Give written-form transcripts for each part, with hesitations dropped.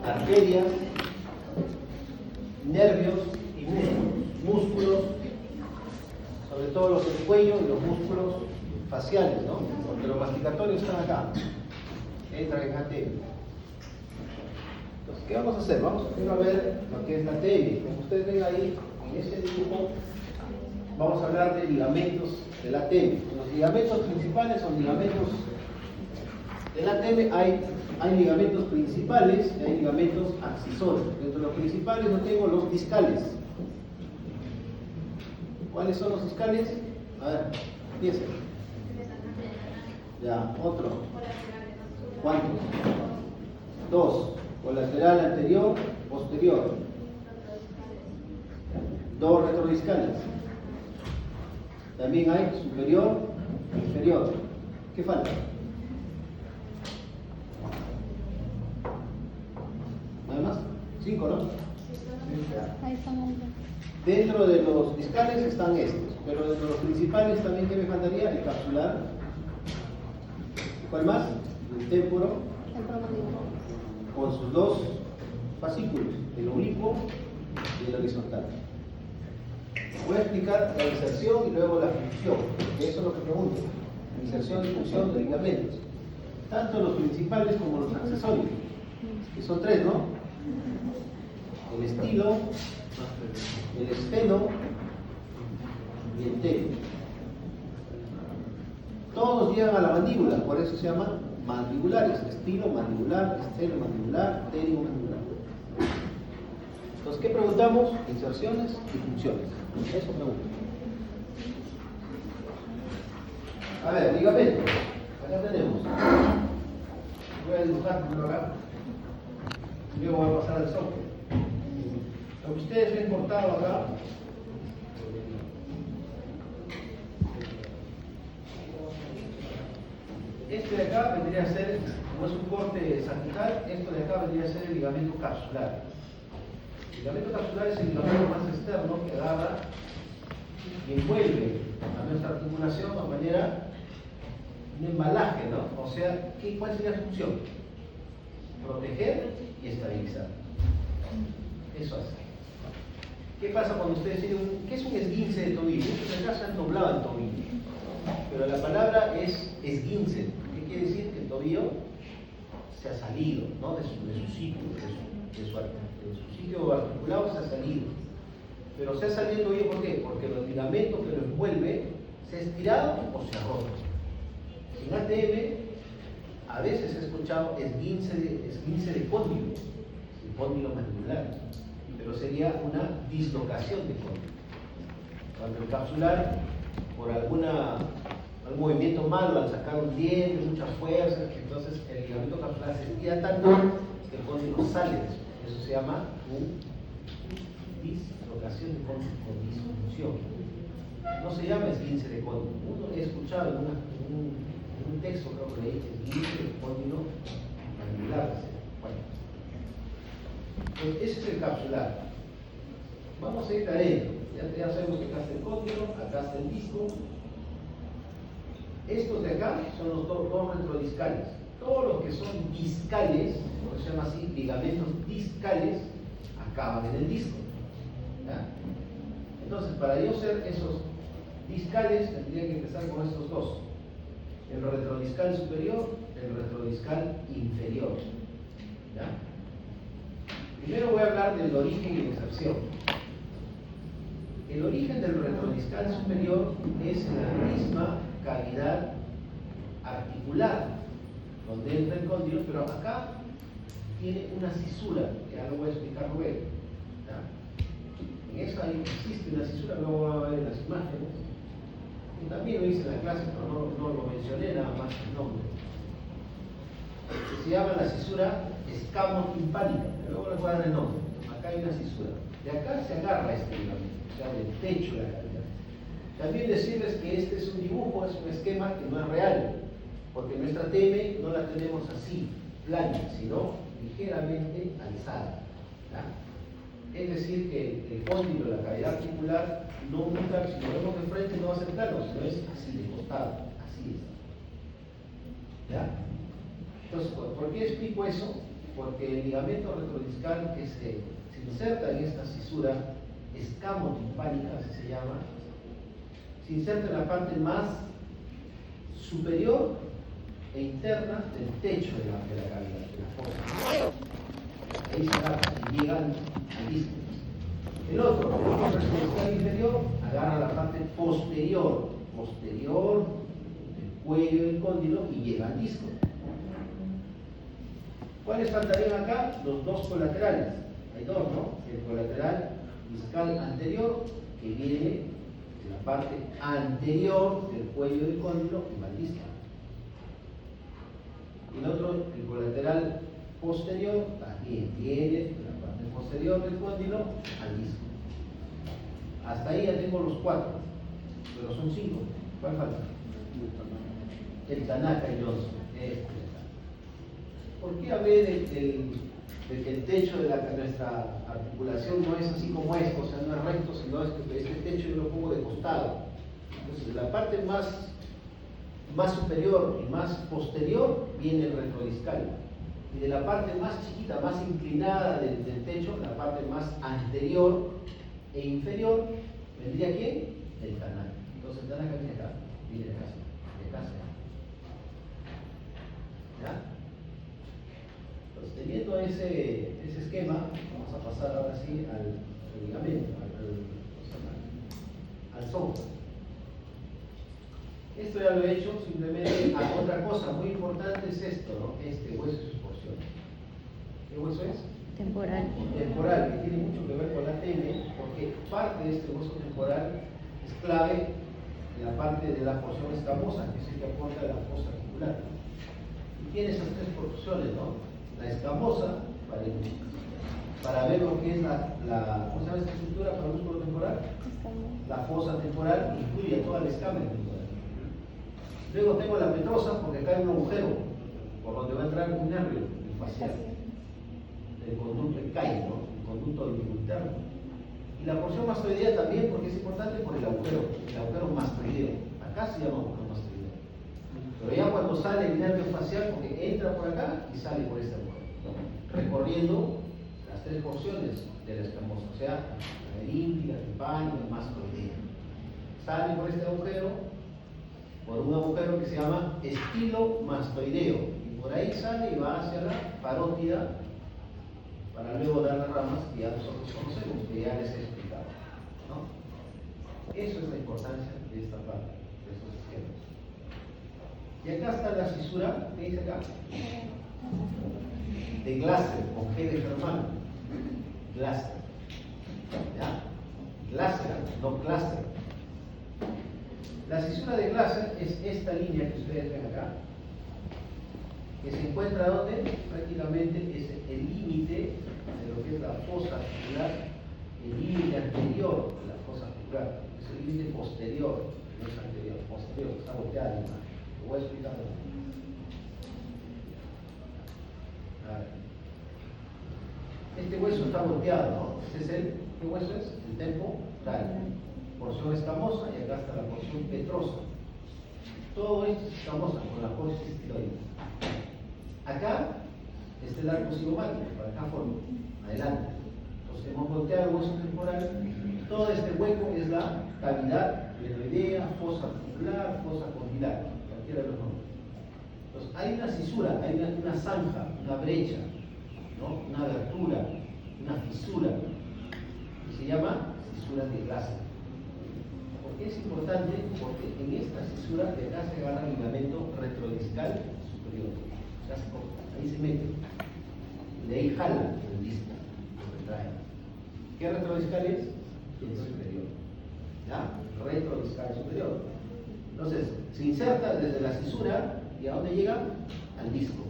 arterias, nervios y músculos, sobre todo los del cuello y los músculos faciales, ¿no? Porque los masticatorios están acá, entran en ATM. Entonces, ¿qué vamos a hacer? Vamos primero a ver lo que es la ATM. Como ustedes ven ahí, en ese dibujo, vamos a hablar de ligamentos del ATM. Los ligamentos principales son ligamentos del ATM. Hay ligamentos principales y hay ligamentos accesorios. Dentro de los principales yo tengo los discales. ¿Cuáles son los discales? A ver, piensen. Ya, otro. ¿Cuántos? Dos. Colateral anterior, posterior. Dos retrodiscales. También hay superior, inferior. ¿Qué falta? ¿Nada más? 5, ¿no? Ahí están. Dentro de los discales están estos, pero dentro de los principales también, ¿qué me faltaría? El capsular. ¿Cuál más? El temporo, con sus dos fascículos, el oblicuo y el horizontal. Voy a explicar la inserción y luego la función, porque eso es lo que pregunto. Inserción y función de ligamentos. Tanto los principales como los accesorios, que son tres, ¿no? El estilo, el esteno y el telo. Todos llegan a la mandíbula, por eso se llaman mandibulares: estilo mandibular, esteno mandibular, telo mandibular. Entonces, ¿qué preguntamos? Inserciones y funciones. Eso pregunto. A ver, ligamentos. Acá tenemos. Voy a dibujar primero acá. Luego voy a pasar al software. Lo que ustedes ven cortado acá este de acá vendría a ser, como es un corte sagital, esto de acá vendría a ser el ligamento capsular. El ligamento capsular es el ligamento más externo que agarra y envuelve a nuestra articulación de manera un embalaje, ¿no? O sea, ¿cuál sería su función? Proteger y estabilizar. Eso hace. ¿Qué pasa cuando ustedes tienen ¿qué es un esguince de tobillo? En acá se han doblado el tobillo, pero la palabra es esguince. ¿Qué quiere decir? Que el tobillo se ha salido, ¿no? de su sitio, de su sitio articulado se ha salido. Pero se ha salido el tobillo, ¿por qué? Porque el ligamento que lo envuelve se ha estirado o se ha roto. En ATM a veces he escuchado esguince de cóndilo, el cóndilo mandibular, pero sería una dislocación de cóndilo. Cuando el capsular, por algún movimiento malo, al sacar un diente, mucha fuerza, entonces el ligamento capsular se estira tanto que el cóndilo sale de eso. Eso se llama una dislocación de cóndilo con disfunción. No se llama esguince de cóndilo. Uno he escuchado en un texto, creo que leí, esguince de cóndilo mandibular. Bueno, pues ese es el capsular. Vamos a ir adentro. Ya sabemos que acá está el cóndilo, acá está el disco. Estos de acá son los dos retrodiscales. Todos los que son discales, por eso se llama así, ligamentos discales, acaban en el disco. ¿Ya? Entonces, para yo ser esos discales, tendría que empezar con estos dos: el retrodiscal superior, el retrodiscal inferior. ¿Ya? Primero voy a hablar del origen y la inserción. El origen del retrodiscal superior es en la misma cavidad articular donde entra el cóndilo, pero acá tiene una cisura, que ya lo voy a explicar luego. ¿Ya? En esa existe una cisura, luego van a ver en las imágenes. Y también lo hice en la clase, pero no lo mencioné, nada más el nombre. Se llama la cisura escamotimpánica, pero luego les voy a dar el nombre. Acá hay una cisura. De acá se agarra este ligamento, o sea, del techo de la cavidad. También decirles que este es un dibujo, es un esquema que no es real, porque nuestra TM no la tenemos así, plana, sino ligeramente alzada. ¿Ya? Es decir, que el cóndilo, la cavidad articular, nunca, si lo vemos de frente, no va a ser plano, sino es así de costado, así es. ¿Ya? Entonces, ¿por qué explico eso? Porque el ligamento retrodiscal que se inserta en esta cisura, escamotimpánica, así se llama, se inserta en la parte más superior e interna del techo de la cavidad, de la fosa. Ahí se agarra y llega al disco. El otro, el retrodiscal inferior, agarra la parte posterior del cuello del cóndilo y llega al disco. ¿Cuáles faltarían acá? Los dos colaterales. Hay dos, ¿no? El colateral discal anterior, que viene de la parte anterior del cuello del cóndilo y va al disco. Y el otro, el colateral posterior, también viene de la parte posterior del cóndilo al disco. Hasta ahí ya tengo los cuatro, pero son cinco. ¿Cuál falta? El Tanaka y Johnson. ¿Por qué hablé de que el techo de nuestra articulación no es así como esto? O sea, no es recto, sino es que este techo yo lo pongo de costado. Entonces, de la parte más superior y más posterior viene el retrodiscal. Y de la parte más chiquita, más inclinada del techo, la parte más anterior e inferior, ¿vendría quién? El Tanaka. Entonces, el Tanaka viene acá, viene de acá, ¿ya? Entonces, teniendo ese esquema, vamos a pasar ahora sí al ligamento, al software. Esto ya lo he hecho, simplemente otra cosa muy importante es esto, ¿no? Este hueso y sus porciones. ¿Qué hueso es? Temporal. Temporal, que tiene mucho que ver con la TN, porque parte de este hueso temporal es clave en la parte de la porción escamosa, que es el que aporta la fosa articular. Y tiene esas tres porciones, ¿no? La escamosa, para ver lo que es ¿cómo se llama esta estructura para el músculo temporal? La fosa temporal incluye toda la escama temporal. Luego tengo la petrosa, porque acá hay un agujero por donde va a entrar un nervio facial, el conducto ECAI, ¿no? El conducto interno. Y la porción mastoidea también, porque es importante por el agujero mastoideo. Acá se llama agujero mastoideo. Pero ya cuando sale el nervio facial, porque entra por acá y sale por este agujero, ¿no? Recorriendo las tres porciones de la escamosa, o sea, la laríngea, la timpánica, la mastoidea. Sale por este agujero, por un agujero que se llama estilomastoideo, y por ahí sale y va hacia la parótida para luego dar las ramas que ya nosotros conocemos, que ya les he explicado, ¿no? Eso es la importancia de esta parte, de estos esquemas. Y acá está la fisura, ¿qué dice acá? De Glasser, con G de Germán. Glasser. ¿Ya? Glasser, no Glasser. La cisura de Glasser es esta línea que ustedes ven acá, que se encuentra donde prácticamente es el límite de lo que es la fosa articular, el límite anterior de la fosa articular, es el límite posterior, no es anterior, posterior, está volteada la imagen. Lo voy a explicar. A ver. Este hueso está volteado, ¿no? ¿Qué hueso es? El temporal. Porción escamosa y acá está la porción petrosa. Todo esto es escamosa con la porción estiloide. Acá está el arco cigomático, para acá forma, adelante. Entonces hemos volteado el hueso temporal. Todo este hueco es la cavidad glenoidea, fosa articular, fosa condylar, cualquiera de los nombres. Entonces hay una cisura, hay una zanja, una brecha, ¿no? Una abertura, una fisura, que se llama fisura de Glasser. Es importante porque en esta cisura de acá se agarra el ligamento retrodiscal superior. Ahí se mete. De ahí jala el disco, lo retrae. ¿Qué retrodiscal es? El superior. ¿Ya? Retrodiscal superior. Entonces, se inserta desde la cisura y ¿a dónde llega? Al disco.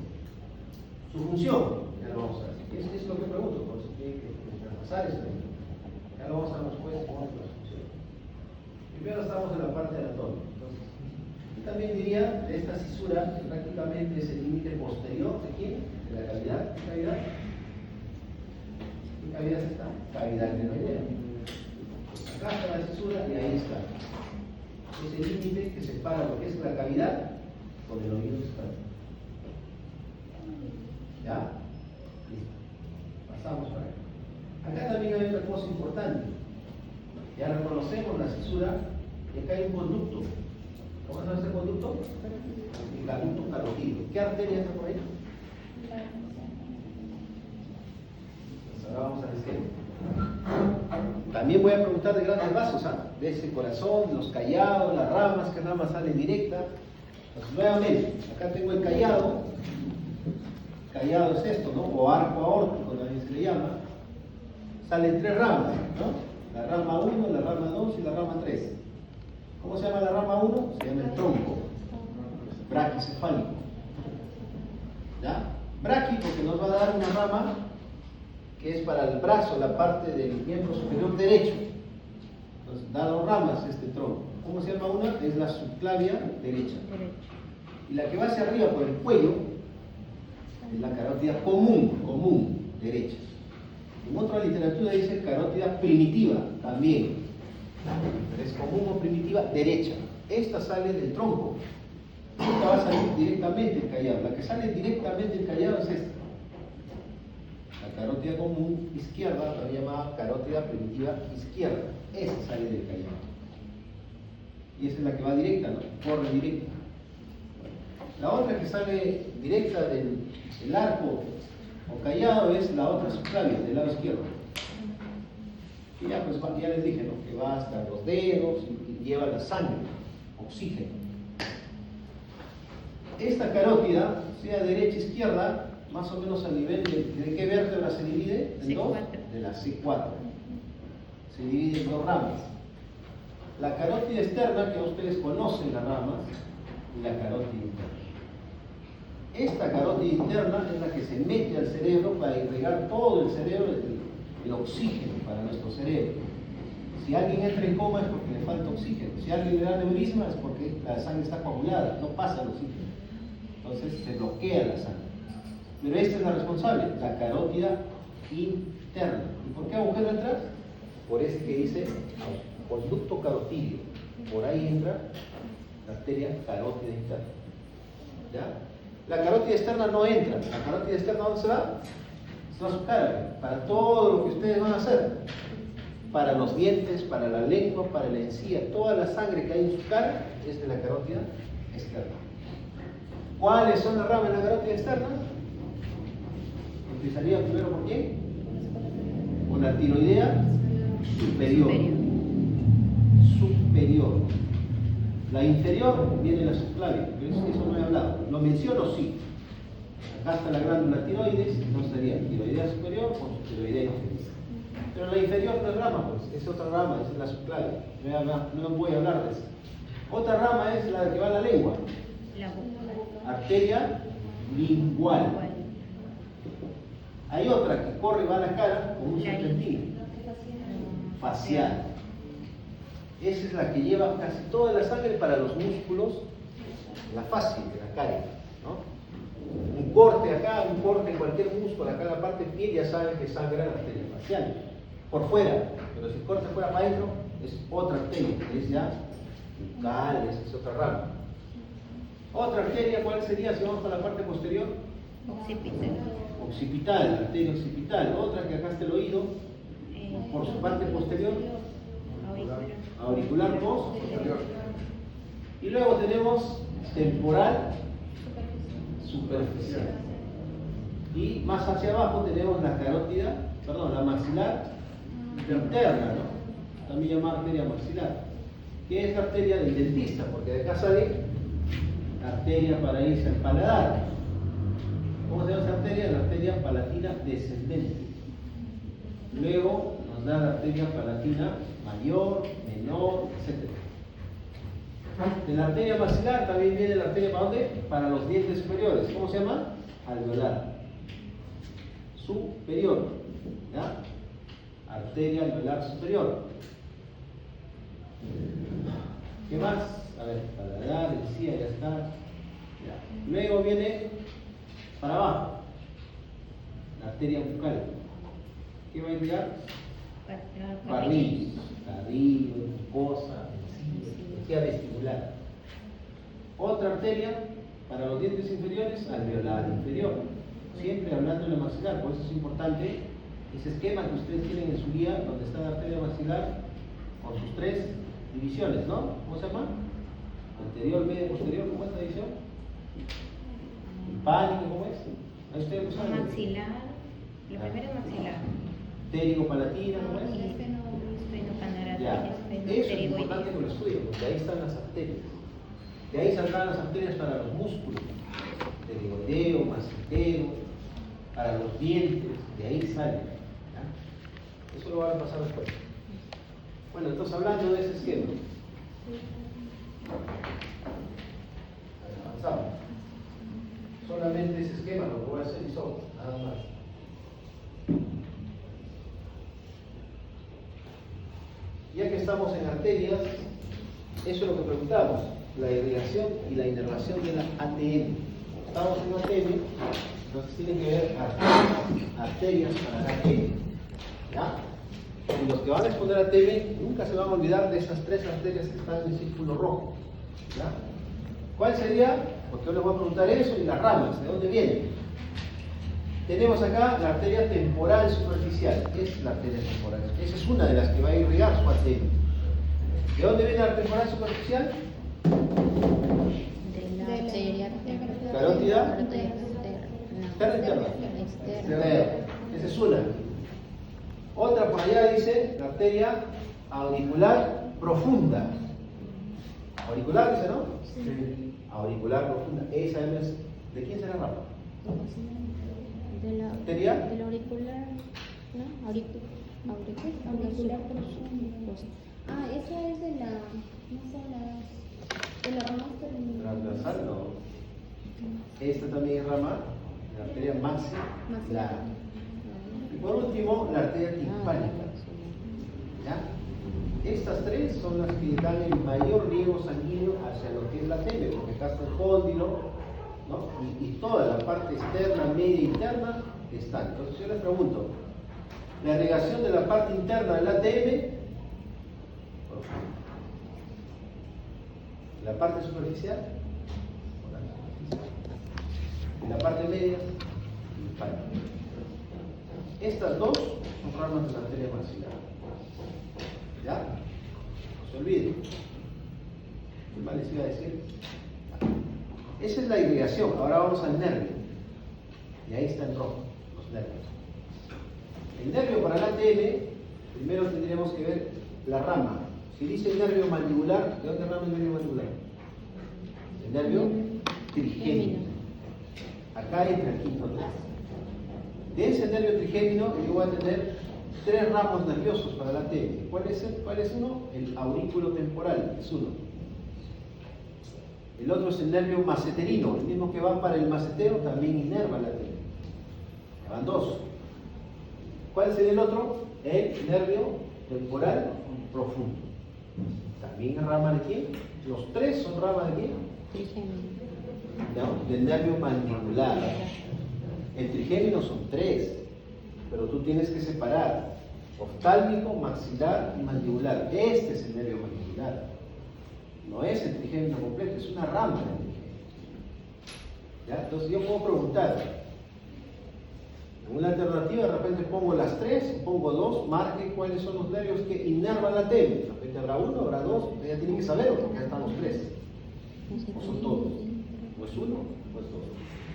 Su función, ya lo vamos a ver. Es lo que pregunto, por si tiene que traspasar esto. Ya lo vamos a ver después con otras funciones. Primero estamos en la parte anatómica. Entonces, y también diría de esta cisura que prácticamente es el límite posterior de quién? De la cavidad. ¿Qué cavidad? ¿Qué cavidad es esta? Cavidad glenoidea. Acá está la cisura y ahí está. Es el límite que separa lo que es la cavidad con el oído externo. ¿Ya? cosa importante. Ya reconocemos la cisura y acá hay un conducto. ¿Cómo se llama este conducto? El conducto carotídeo. ¿Qué arteria entra por ahí? Pues ahora vamos al esquema. También voy a preguntar de grandes vasos, de ese corazón, los callados, las ramas, qué ramas salen directas. Pues nuevamente, acá tengo el callado. Callado es esto, ¿no? O arco aórtico, también se le llama. Salen 3 ramas, ¿no? La rama 1, la rama 2 y la rama 3. ¿Cómo se llama la rama 1? Se llama el tronco. Braquicefálico. ¿Ya? Braqui porque nos va a dar una rama que es para el brazo, la parte del miembro superior derecho. Entonces, da 2 ramas este tronco. ¿Cómo se llama una? Es la subclavia derecha. Y la que va hacia arriba por el cuello es la carótida común, derecha. En otra literatura dice carótida primitiva, también. Pero es común o primitiva, derecha. Esta sale del tronco. Esta va a salir directamente del callado. La que sale directamente del callado es esta. La carótida común izquierda, también llamada carótida primitiva izquierda. Esa sale del callado. Y esa es la que va directa, ¿no? Corre directa. La otra que sale directa del arco o callado es la otra subclavia, del lado izquierdo. Y ya, pues, ya les dije, ¿no? Que va hasta los dedos y lleva la sangre, oxígeno. Esta carótida, sea derecha o izquierda, más o menos a nivel de qué vértebra se divide, en dos, de la C4. Se divide en 2 ramas. La carótida externa, que ustedes conocen las ramas, y la carótida interna. Esta carótida interna es la que se mete al cerebro para irrigar todo el cerebro, el oxígeno para nuestro cerebro. Si alguien entra en coma es porque le falta oxígeno. Si alguien le da aneurisma es porque la sangre está coagulada, no pasa el oxígeno. Entonces se bloquea la sangre. Pero esta es la responsable, la carótida interna. ¿Y por qué agujero atrás? Por este que dice conducto carotídeo. Por ahí entra la arteria carótida interna. ¿Ya? La carótida externa no entra. ¿La carótida externa dónde se va? Se va a su cara. Para todo lo que ustedes van a hacer. Para los dientes, para la lengua, para la encía. Toda la sangre que hay en su cara es de la carótida externa. ¿Cuáles son las ramas de la carótida externa? Empezaría primero por quién? Con la tiroidea superior. Superior. La inferior viene la subclavia, pero eso no he hablado. ¿Lo menciono? Sí. Acá está la glándula tiroides, entonces sería tiroidea superior con tiroidea inferior. Pero la inferior no es rama, pues, es otra rama, es la subclavia. No voy a hablar de eso. Otra rama es la que va a la lengua. Arteria lingual. Hay otra que corre y va a la cara con un serpentino. Facial. Esa es la que lleva casi toda la sangre para los músculos, la fascia de la cara, ¿no? Un corte acá, un corte en cualquier músculo, acá en la parte del pie, ya saben que sangra la arteria facial. Por fuera, pero si el corte fuera para adentro, es otra arteria, que es ya bucal, esa es otra rama. Otra arteria, ¿cuál sería si vamos para la parte posterior? Occipital. Occipital, arteria occipital. Otra que acá está el oído, por su parte posterior. Auricular posterior. Y luego tenemos temporal superficial. Y más hacia abajo tenemos la carótida, la maxilar interna, ¿no? También llamada arteria maxilar, que es la arteria del dentista, porque de acá sale la arteria para irse al paladar. ¿Cómo se llama esa arteria? La arteria palatina descendente. Luego nos da la arteria palatina mayor, menor, etc. De la arteria maxilar también viene la arteria ¿para dónde? Para los dientes superiores. ¿Cómo se llama? Alveolar. Superior. ¿Ya? Arteria alveolar superior. ¿Qué más? A ver, paladar, encía, ya está. Ya. Luego viene para abajo la arteria bucal. ¿Qué va a llegar? Carrillo, mucosa, encía vestibular. Otra arteria para los dientes inferiores, alveolar inferior. Siempre hablando de la maxilar, por eso es importante Ese esquema que ustedes tienen en su guía, donde está la arteria maxilar con sus 3 divisiones, ¿no? ¿Cómo se llama? Anterior, medio, posterior, ¿cómo es la división? Hispánico, ¿cómo es? Ahí ustedes lo saben. Maxilar, lo primero es maxilar. Pterigo-palatina, ¿cómo es? Y esfenopanorata, Ya, eso es importante que lo estudien, porque ahí están las arterias. De ahí saldrán las arterias para los músculos, pterigoideo, massetero, para los dientes, de ahí salen. ¿Ya? Eso lo van a pasar después. Bueno, entonces hablando de ese esquema, avanzamos. Solamente ese esquema lo que voy a hacer y son, nada más. Ya que estamos en arterias, eso es lo que preguntamos, la irrigación y la inervación de la ATM. Estamos en ATM, entonces tienen que ver arterias para la ATM. ¿Ya? Y los que van a responder a ATM nunca se van a olvidar de esas 3 arterias que están en el círculo rojo. ¿Ya? ¿Cuál sería? Porque yo les voy a preguntar eso y las ramas, ¿de dónde vienen? Tenemos acá la arteria temporal superficial. ¿Qué es la arteria temporal? Esa es una de las que va a irrigar su ATM. ¿De dónde viene la temporal superficial? de la arteria Carótida. Externa, interna. externa. Esa es una. Otra por allá dice la arteria auricular profunda. Auricular dice, ¿no? Sí. Auricular profunda. Esa es. ¿De quién será rama? ¿Arteria? Del auricular, ¿no? Auricular profundo. Ah, eso es de la, no sé, de la rama Transversal, no. Esta también es rama, la arteria maxilar. Y por último, la arteria timpánica. ¿Ya? Estas 3 son las que dan el mayor riego sanguíneo hacia lo que es la ATM, porque acá está el cóndilo, ¿no? Y toda la parte externa, media e interna están. Entonces yo les pregunto, la irrigación de la parte interna del ATM, la parte superficial, y la parte media, hispánica. Estas 2 son ramas de la arteria maxilar. ¿Ya? No se olviden. ¿Qué más les iba a decir? Esa es la irrigación. Ahora vamos al nervio. Y ahí está en rojo, los nervios. El nervio para el ATM, primero tendríamos que ver la rama. Si dice nervio mandibular, ¿de dónde rama el nervio mandibular? El nervio trigémino. Acá entra el quinto nervio. De ese nervio trigémino yo voy a tener 3 ramos nerviosos para el ATM. ¿Cuál es uno? El aurículo temporal, es uno. El otro es el nervio maceterino, el mismo que va para el macetero, también inerva el ATM. Van 2. ¿Cuál sería el otro? El nervio temporal profundo. También es rama de quién? Los 3 son rama de quién? No, del nervio mandibular. El trigémino son 3, pero tú tienes que separar oftálmico, maxilar y mandibular. Este es el nervio mandibular. No es el trigémino completo, es una rama del trigémino. ¿Ya? Entonces yo puedo preguntar. En una alternativa de repente pongo las 3, pongo 2, marque cuáles son los nervios que inervan la ATM. De repente habrá 1, habrá 2, ya tienen que saberlo porque ya están los 3. O son todos. O es 1 o es 2.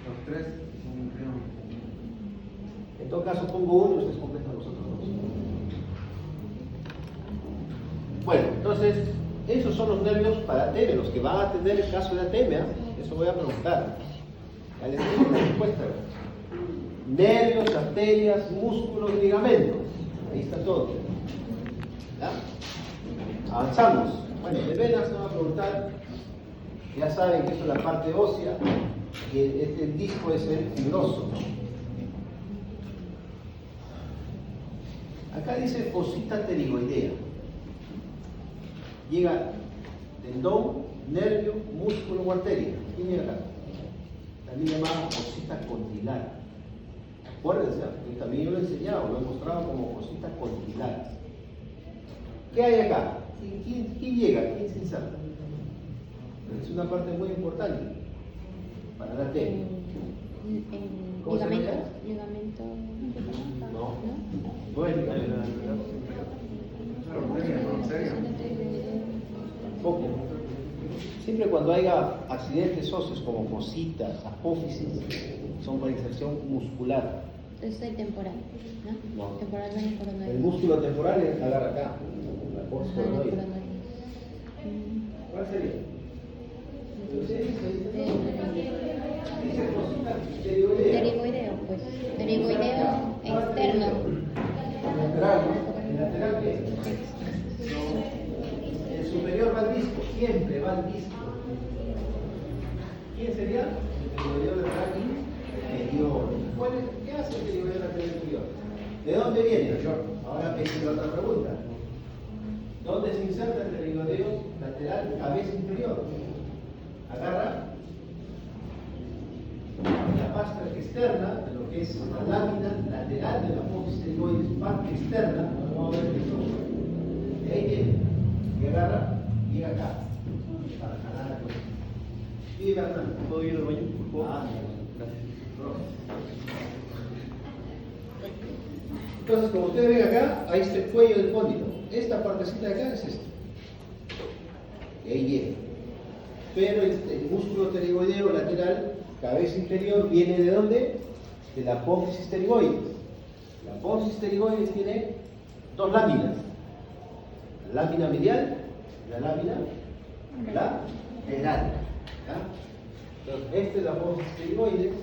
Los 3 son creo. En todo caso pongo 1 y ustedes completan los otros 2. Bueno, entonces esos son los nervios para ATM, los que van a tener el caso de ATM. ¿Eh? Eso voy a preguntar. Ya les digo la respuesta. Nervios, arterias, músculos y ligamentos. Ahí está todo. ¿Ya? Avanzamos. Bueno, de venas no va a preguntar. Ya saben que esto es la parte ósea y el disco es el fibroso. Acá dice fosita pterigoidea. Llega tendón, nervio, músculo o arteria. ¿Quién llega acá? También llamada fosita condilar. Acuérdense, que también yo lo he enseñado, lo he mostrado como fosita condilar. ¿Qué hay acá? ¿Quién llega? ¿Quién se inserta? Es una parte muy importante para la ATM. ¿Cómo se llama? Ligamento. No. Bueno, poco. Siempre cuando haya accidentes óseos como cositas, apófisis, son por inserción muscular. Entonces soy temporal, ¿no? No. Temporal no es coronario. El músculo temporal agarra acá, la apófisis Ah, no, coronoide. coronario. ¿Cuál sería? Dice cosita pterigoidea. Pterigoideo, pues. Pterigoideo externo. Lateral, ¿no? ¿El lateral qué es? El superior va al disco, siempre va al disco. ¿Quién sería? El pterigoideo lateral inferior. ¿Qué hace el pterigoideo lateral inferior? ¿De dónde viene? Ahora me hice la otra pregunta. ¿Dónde se inserta el pterigoideo lateral cabeza inferior? Agarra la pasta externa de lo que es la lámina lateral de la apófisis pterigoides, parte externa, vamos a ver esto, de ahí viene, y agarra, y llega acá, para jalar la cosa. Y Hernán, ¿puedo ir al baño, por favor? Gracias. Entonces, como ustedes ven acá, ahí está el cuello del cóndilo. Esta partecita de acá es esta. Y ahí llega. Pero el músculo pterigoideo lateral, cabeza inferior, ¿viene de dónde? De la apófisis pterigoides. La apófisis pterigoides tiene dos láminas. La lámina medial y la lámina lateral. ¿Ya? Entonces, esta es la apófisis pterigoides.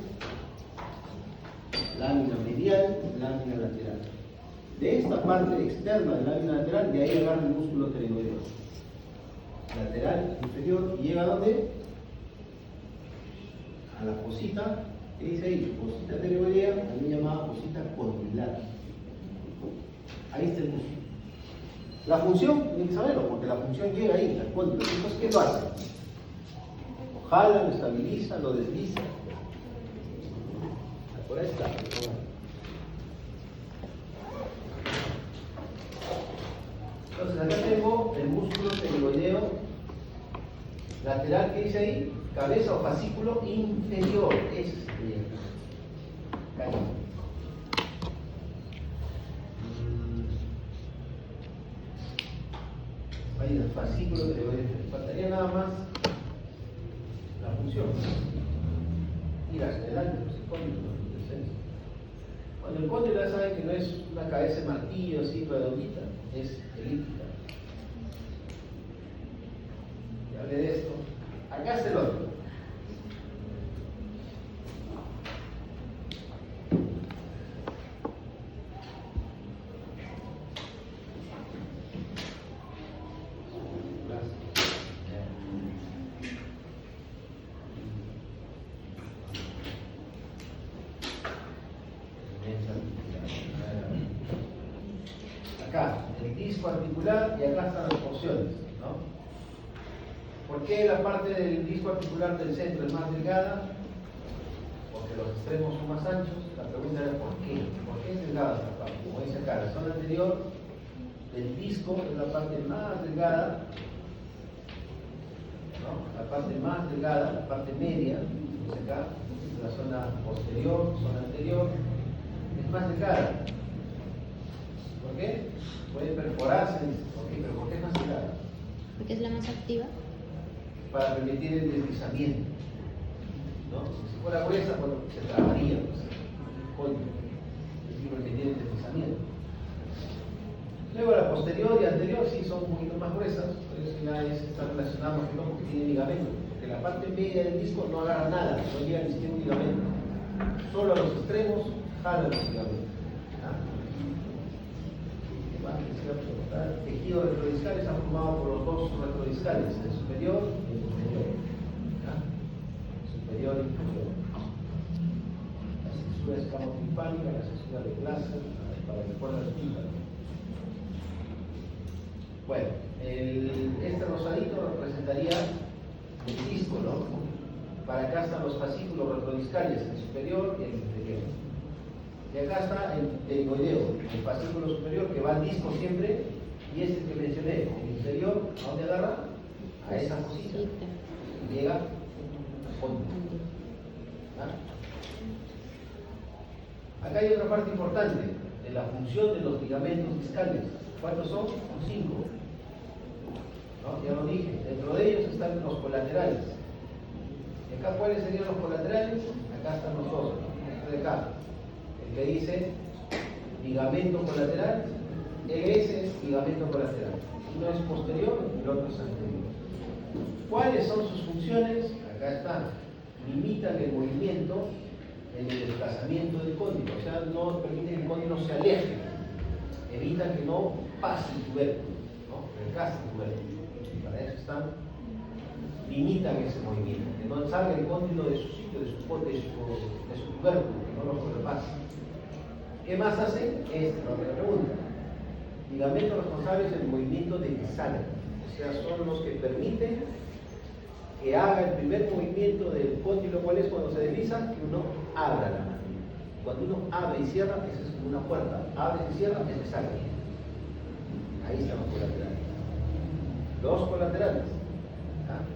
Lámina medial, lámina lateral. De esta parte externa de la lámina lateral, de ahí agarra el músculo pterigoideo lateral inferior y llega a dónde? A la fosita, ¿qué dice ahí? Fosita pterigoidea, también llamada fosita condylar. Ahí está el músculo. La función, tienen que saberlo, porque la función llega ahí, al cóndilo. Entonces, ¿qué lo hace? Lo jala, lo estabiliza, lo desliza. Por ahí está. Entonces acá tengo el músculo pterigoideo lateral, ¿qué dice ahí? Cabeza o fascículo inferior. Ese sería. Acá hay. Ahí el fascículo pterigoideo. Faltaría nada más la función. Ir hacia adelante, pues el cóndilo. Bueno, el cóndilo ya saben que no es una cabeza de martillo así redondita, es elíptica. Ya hablé de esto. Acá está el otro. Acá, el disco articular y acá están las porciones, ¿no? ¿Por qué la parte del disco articular del centro es más delgada? Porque los extremos son más anchos. La pregunta era ¿por qué? ¿Por qué es delgada esta parte? Como dice acá, la zona anterior del disco es la parte más delgada, ¿no? La parte más delgada, la parte media, dice acá, la zona posterior, zona anterior, es más delgada. ¿Por qué? Puede perforarse. ¿Por qué? ¿Pero por qué es más delgada? Porque es la más activa. Para permitir el deslizamiento, ¿no? Si fuera gruesa, bueno, se trabaría, pues, y permitir el deslizamiento. Luego la posterior y anterior sí son un poquito más gruesas, por eso ya está relacionado más que todo porque tiene ligamento, porque la parte media del disco no agarra nada, no llega ni siquiera un ligamento, solo a los extremos jalan los ligamentos. El tejido retrodiscal está formado por los dos retrodiscales, el superior y el inferior. Superior y inferior. La cesura escamotimpánica, la cesura de Glaser, para que recuerden el tímpano. Bueno, este rosadito representaría el disco, ¿no? Para acá están los fascículos retrodiscales, el superior y el inferior. Y acá está el pterigoideo, el fascículo superior que va al disco siempre, y es el que mencioné, el inferior, ¿a dónde agarra? A esa cosita. Y llega al fondo. ¿Ah? Acá hay otra parte importante. de la función de los ligamentos discales. ¿Cuántos son? Son 5. ¿No? Ya lo dije. Dentro de ellos están los colaterales. ¿Y acá cuáles serían los colaterales? Acá están los dos. Este de acá. El que dice ligamento colateral. Ese es ligamento colateral. Uno es posterior y el otro es anterior. ¿Cuáles son sus funciones? Acá están. Limitan el movimiento en el desplazamiento del cóndilo, o sea, no permiten que el cóndilo se aleje, evitan que no pase el tubérculo, ¿no? Recase el tubérculo. Para eso están, limitan ese movimiento, que no salga el cóndilo de su sitio, de su tubérculo, que no lo sobrepase. ¿Qué más hacen? Esta es la otra pregunta. Ligamentos responsables del movimiento de desarme, o sea, son los que permiten que haga el primer movimiento del cóndilo. ¿Cuál es? Cuando se desliza, que uno abra la mano. Cuando uno abre y cierra, esa es como una puerta. Abre y cierra, es desarme. Ahí están los colaterales. Los colaterales. ¿Ah?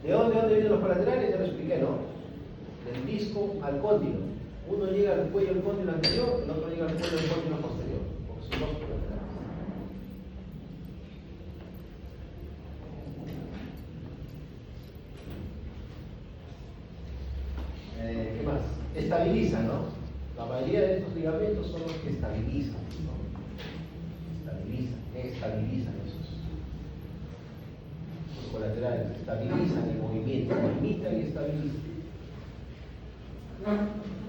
¿De dónde vienen los colaterales? Ya lo expliqué, ¿no? Del disco al cóndilo. Uno llega al cuello del cóndilo anterior, el otro llega al cuello del cóndilo posterior. Porque son dos colaterales. ¿Qué más? Estabilizan, ¿no? La mayoría de estos ligamentos son los que estabilizan, ¿no? Estabilizan esos colaterales, estabilizan el movimiento, limitan y estabilizan.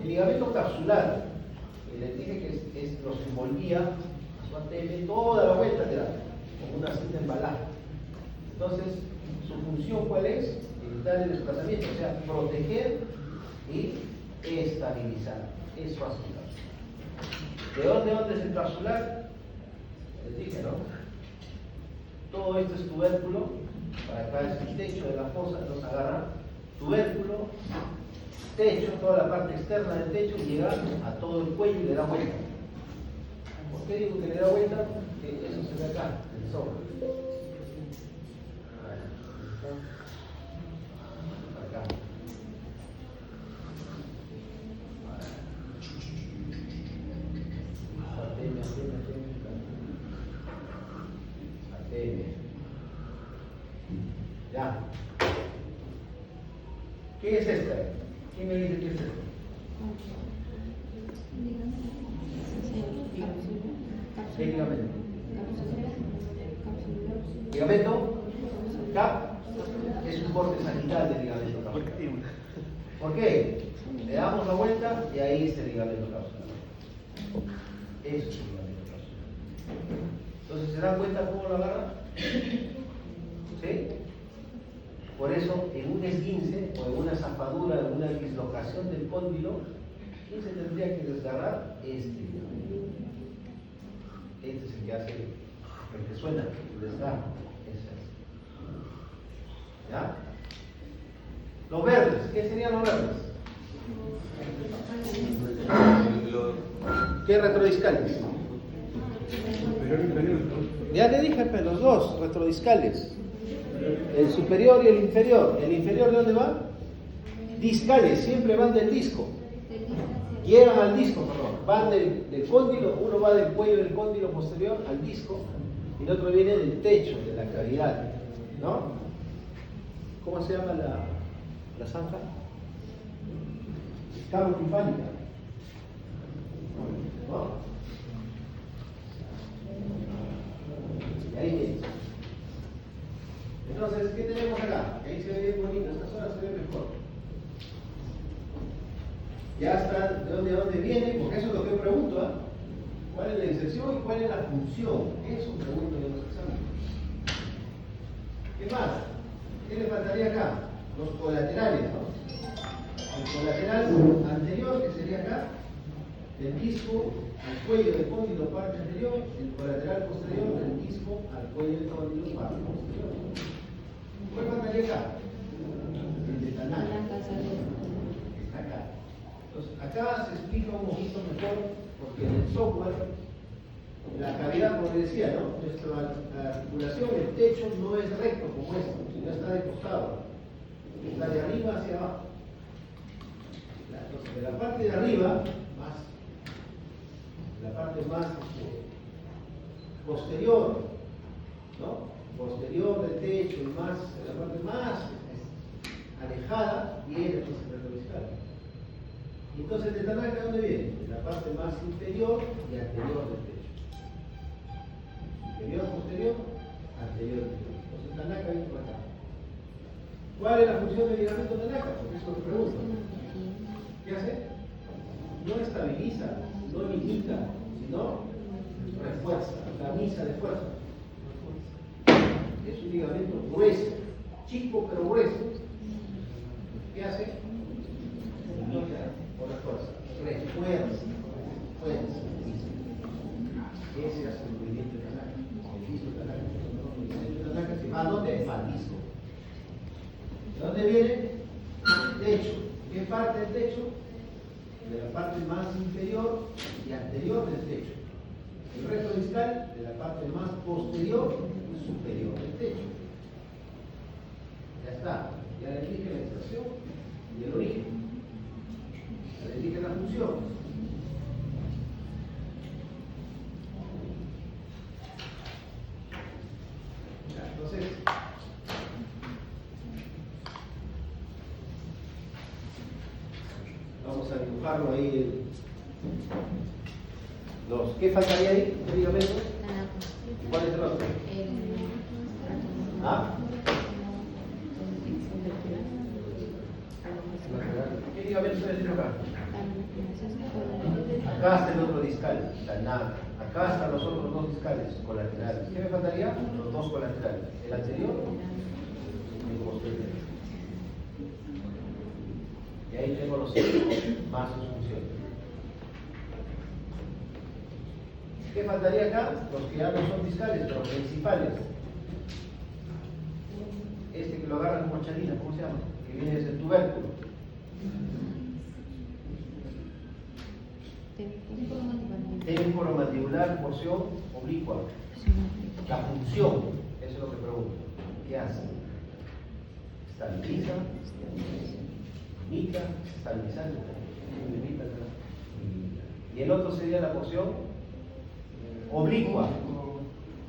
El ligamento capsular, que les dije que es los que envolvía a su ATM toda la vuelta lateral, como una cinta de embalaje. Entonces, su función ¿cuál es? Evitar el desplazamiento, o sea, proteger y estabilizar. Eso hace el capsular. ¿De dónde es el capsular? Les dije, ¿no? Todo esto es tubérculo. Para acá es el techo de la fosa, nos agarra tubérculo, techo, toda la parte externa del techo, llega a todo el cuello y le da vuelta. ¿Por qué digo que le da vuelta? Porque eso se ve acá, el sobre. Acá. Ya. ¿Qué es esta? ¿Quién me dice qué es esto? ¿Qué ligamento? Ligamento cap es un corte sagital del ligamento capsular. ¿Por qué? Le damos la vuelta y ahí es el ligamento capsular. Eso es el ligamento capsular. Entonces, ¿se dan cuenta cómo lo agarra? ¿Sí? Por eso, en un esguince o en una zafadura, en una dislocación del cóndilo, ¿quién se tendría que desgarrar? Este ligamento. Este es el que hace, el que suena, el desgarro. ¿Ya? Los verdes, ¿qué serían los verdes? ¿Qué retrodiscales? Superior e inferior. Ya le dije, pero los dos retrodiscales. El superior y el inferior. ¿El inferior de dónde va? Discales, siempre van del disco. Llegan al disco, perdón. Van del cóndilo, uno va del cuello del cóndilo posterior al disco y el otro viene del techo, de la cavidad. ¿No? ¿Cómo se llama la zanja? Escama epifánica. ¿No? Y ahí viene. Entonces, ¿qué tenemos acá? Ahí se ve bien bonito, esta zona se ve mejor. Ya está, ¿de dónde viene? Porque eso es lo que pregunto, ¿eh? ¿Cuál es la inserción y cuál es la función? Eso pregunto en los exámenes. ¿Qué más? ¿Qué le faltaría acá? Los colaterales, ¿no? El colateral anterior, que sería acá, del disco al cuello del cóndilo, parte anterior, el colateral posterior del disco al cuello del cóndilo, parte posterior. ¿Cuál faltaría acá? El de Tanaka. Está acá. Entonces, acá se explica un poquito mejor, porque en el software, la cavidad, como decía, ¿no? Nuestra articulación, el techo no es recto como esto, sino está de costado. Está de arriba hacia abajo. Entonces, de la parte de arriba, más la parte más posterior, ¿no? Posterior del techo y más, la parte más alejada, viene pues, el recto discal. Y entonces de Tanaka, ¿dónde viene? De la parte más inferior y anterior del techo. Inferior, posterior, anterior del techo. Entonces Tanaka viene por acá. ¿Cuál es la función del ligamento Tanaka? Porque eso te pregunto. ¿Qué hace? No estabiliza, no limita, sino refuerza, camisa de fuerza. Es un ligamento grueso, chico pero grueso. ¿Qué hace? Limita o refuerza, refuerza, fuerza. Ese hace el movimiento de Tanaka. El disco de Tanaka. El movimiento de Tanaka se va a dónde? Al disco. ¿De dónde viene? Del techo. ¿Qué parte del techo? De la parte más inferior y anterior del techo. El recto discal de la parte más posterior y superior del techo. Ya está. Ya le dije la estación y el origen. Ya le dije la función. Ya, entonces, vamos a dibujarlo ahí. ¿Qué faltaría ahí? ¿Qué ligamento? ¿Y cuál es el otro? ¿Ah? ¿Qué ligamento se le acá? Acá está el otro discal, la nada. Acá están los otros dos discales colaterales. ¿Qué me faltaría? Los dos colaterales. El anterior y el posterior. Y ahí tengo los más sus funciones. ¿Qué faltaría acá? Los que ya no son discales, pero principales. Este que lo agarran como charina, ¿cómo se llama? Que viene desde el tubérculo. Temporomandibular, porción oblicua. La función, eso es lo que pregunto. ¿Qué hace? Estabiliza, limita, estabilizando, limita. Y el otro sería la porción oblicua,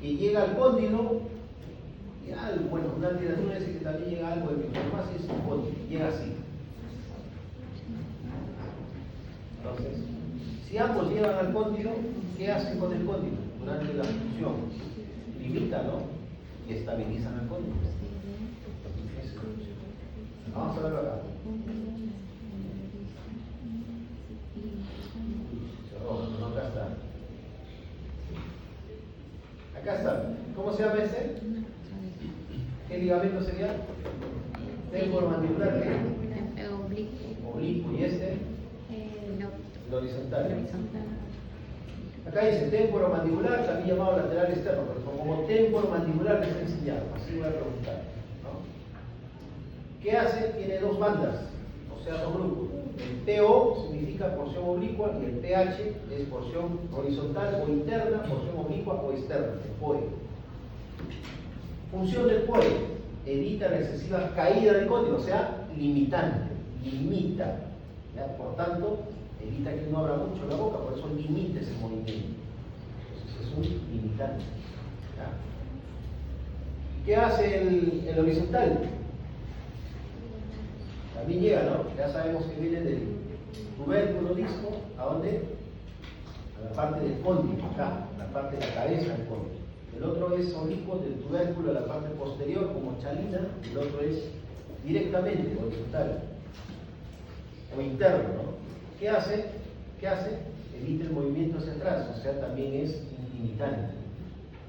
que llega al cóndilo y algo, bueno, una literatura dice que también llega algo de micromasía, es un cóndilo, llega así. Entonces, si ambos llegan al cóndilo, ¿qué hacen con el cóndilo durante la función? Limita, ¿no? Y estabilizan al cóndilo. Vamos a verlo acá. No, acá está. Acá está. ¿Cómo se llama ese? ¿Qué ligamento sería? Temporomandibular, ¿qué? Oblicuo. ¿Y este? El horizontal. Acá dice temporomandibular, también llamado lateral externo, pero como temporomandibular le está enseñado, así voy a preguntar, ¿no? ¿Qué hace? Tiene dos bandas, o sea, dos grupos. El PO significa porción oblicua y el PH es porción horizontal o interna, porción oblicua o externa, el POE. Función del POE: evita la excesiva caída del cóndilo, o sea, limitante, limita. ¿Ya? Por tanto, evita que no abra mucho la boca, por eso limita ese movimiento. Entonces es un limitante. ¿Ya? ¿Qué hace el horizontal? También llega, ¿no? Ya sabemos que viene del tubérculo disco, ¿a dónde? A la parte del cóndilo, acá, la parte de la cabeza del cóndilo. El otro es oblicuo del tubérculo a la parte posterior, como chalina, y el otro es directamente horizontal o interno, ¿no? ¿Qué hace? Evita el movimiento hacia atrás, o sea, también es limitante,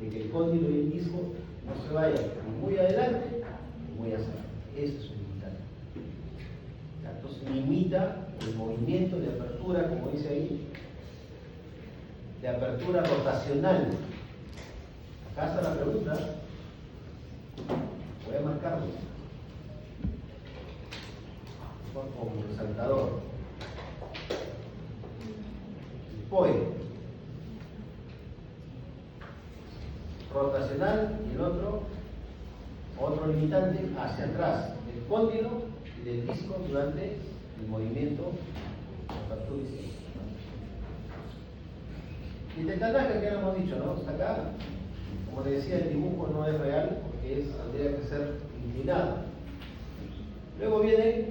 de que el cóndilo y el disco no se vayan ni muy adelante ni muy hacia atrás. Eso es un limitante. Entonces limita el movimiento de apertura, como dice ahí, de apertura rotacional. Acá está la pregunta. Voy a marcarlo como resaltador. POE rotacional y el otro limitante hacia atrás del cóndilo y del disco durante el movimiento de apertura y cierre. Y tetanaje, que ya lo hemos dicho, ¿no? Está acá. Como les decía, el dibujo no es real porque tendría que ser inclinado. Luego viene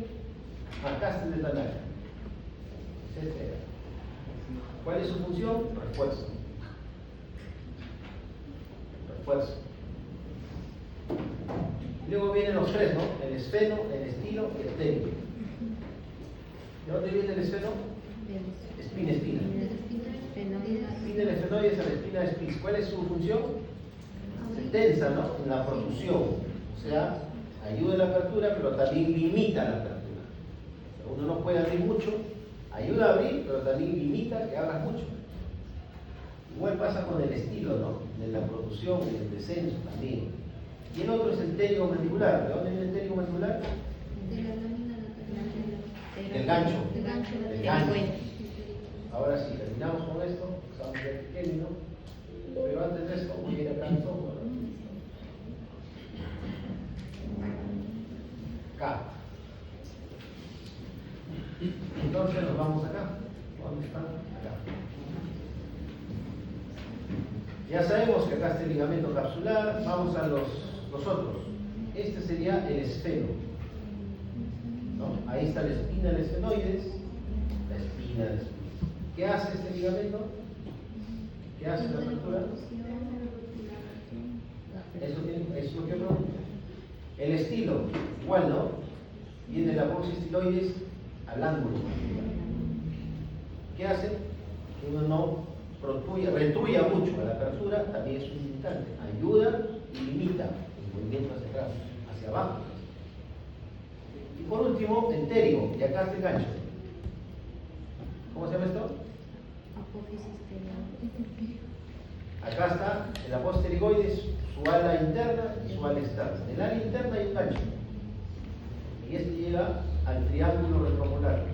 acá está el tetanaje. Es este. ¿Cuál es su función? Refuerzo. Refuerzo. Luego vienen los tres, ¿no? El esfeno, el estilo y el técnico. ¿De dónde viene el esfeno? Espina. Espina del esfenoides a la espina de Spitz. ¿Cuál es su función? Se tensa, ¿no? En la protusión. O sea, ayuda en la apertura, pero también limita la apertura. Uno no puede abrir mucho, ayuda a abrir, pero también limita que abras mucho. Igual pasa con el estilo, ¿no? De la protusión y el descenso también. Y el otro es el ténico mandibular. ¿De dónde viene el ténico mandibular? De la lámina lateral. Del gancho. Del Del gancho. Ahora sí, terminamos con esto. Vamos a ver pequeño. Pero antes de esto, voy a ir acá un poco. Acá. Entonces nos vamos acá. ¿Dónde está? Acá. Ya sabemos que acá está el ligamento capsular. Vamos a los otros. Este sería el esfeno, ¿no? Ahí está la espina del esfenoides, la espina del esfenoides. ¿Qué hace este ligamento? ¿Qué hace la apertura? Eso es lo que pregunto. El estilo, igual, ¿no? Viene la apófisis estiloides al ángulo. ¿Qué hace? Que uno no retruya mucho a la apertura, también es un limitante. Ayuda y limita el movimiento hacia atrás, hacia abajo. Y por último, el térigo, y acá está el gancho. ¿Cómo se llama esto? Acá está el apófisis pterigoides, su ala interna y su ala externa. En el ala interna hay un gancho. Y este llega al triángulo retromolar.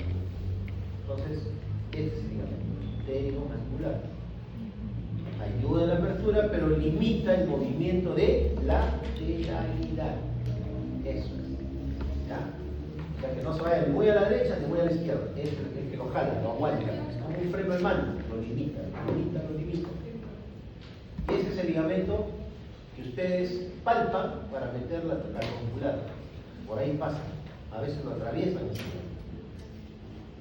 Entonces, este es el ligamento térigo mandibular. Ayuda en la apertura, pero limita el movimiento de lateralidad. Eso es. ¿Ya? O sea, que no se vaya ni muy a la derecha ni muy a la izquierda. Es el que lo jala, lo aguanta. Es como un freno de mano. Lo limita. Ese es el ligamento que ustedes palpan para meter la conjugular. Por ahí pasa. A veces lo atraviesan.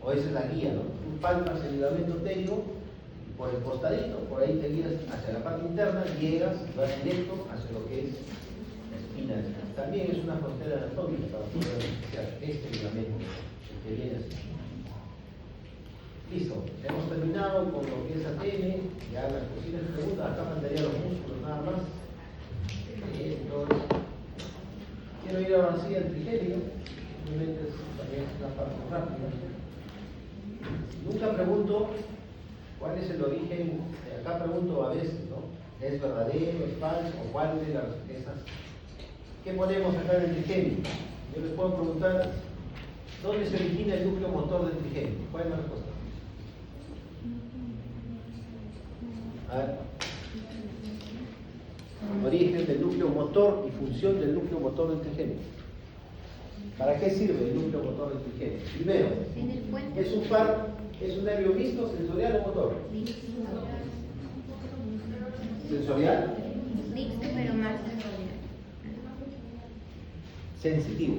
O esa es la guía, ¿no? Tú palpas el ligamento térigo por el costadito, por ahí te guías hacia la parte interna, llegas y vas directo hacia lo que es la espina. También es una frontera anatómica para poder beneficiar este ligamento que viene así. Listo, hemos terminado con lo que es ATM, ya las posibles preguntas, acá mandaría los músculos nada más. Entonces, quiero ir ahora sí al trigémino, obviamente también es una parte rápida. Nunca pregunto cuál es el origen, acá pregunto a veces, ¿no? ¿Es verdadero, es falso, o cuál de esas? ¿Qué ponemos acá en el trigémino? Yo les puedo preguntar, ¿dónde se origina el núcleo motor del trigémino? ¿Cuál es la respuesta? A ver. Origen del núcleo motor y función del núcleo motor del trigémino. ¿Para qué sirve el núcleo motor del trigémino? Primero, es un nervio mixto, sensorial o motor. ¿Sensorial? Mixto, pero más sensorial. Sensitivo.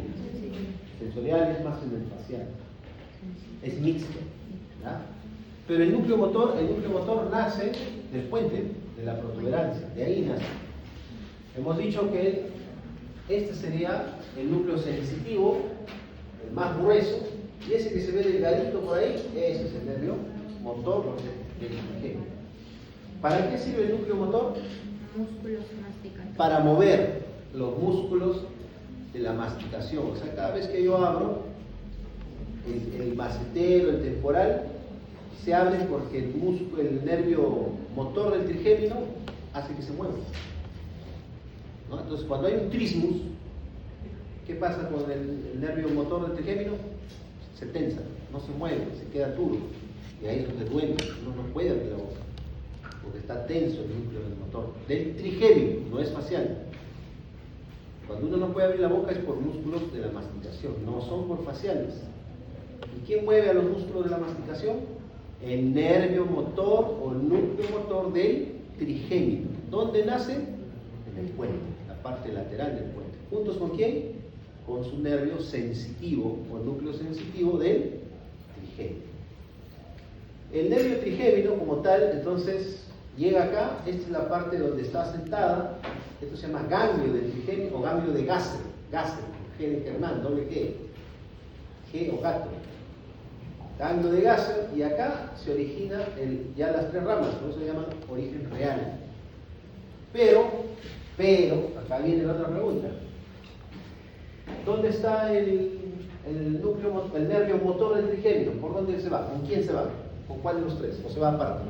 Sensorial es más en el facial. Es mixto. ¿Ya? Pero el núcleo motor nace del puente, de la protuberancia, de ahí nace. Hemos dicho que este sería el núcleo sensitivo, el más grueso, y ese que se ve delgadito por ahí, ese es el nervio motor del trigémino. ¿Para qué sirve el núcleo motor? Músculos masticatorios. Para mover los músculos de la masticación. O sea, cada vez que yo abro el macetero, el temporal, se abre porque el nervio motor del trigémino hace que se mueva, ¿no? Entonces, cuando hay un trismus, ¿qué pasa con el nervio motor del trigémino? Se tensa, no se mueve, se queda duro. Y ahí es donde duele, uno no puede abrir la boca, porque está tenso el núcleo del motor. Del trigémino, no es facial. Cuando uno no puede abrir la boca es por músculos de la masticación, no son por faciales. ¿Y quién mueve a los músculos de la masticación? El nervio motor o el núcleo motor motor del trigémino. ¿Dónde nace? En el puente, la parte lateral del puente. ¿Juntos con quién? Con su nervio sensitivo o núcleo sensitivo del trigémino. El nervio trigémino como tal, entonces, llega acá. Esta es la parte donde está sentada. Esto se llama ganglio del trigémino o ganglio de Gasser. Gasser, G de Germán, doble G. G o gato. Ganglio de Gasser, y acá se origina ya las tres ramas, por eso se llaman origen real. Pero, acá viene la otra pregunta. ¿Dónde está el núcleo, el nervio motor del trigémino? ¿Por dónde se va? ¿Con quién se va? ¿Con cuál de los tres? ¿O se va aparte?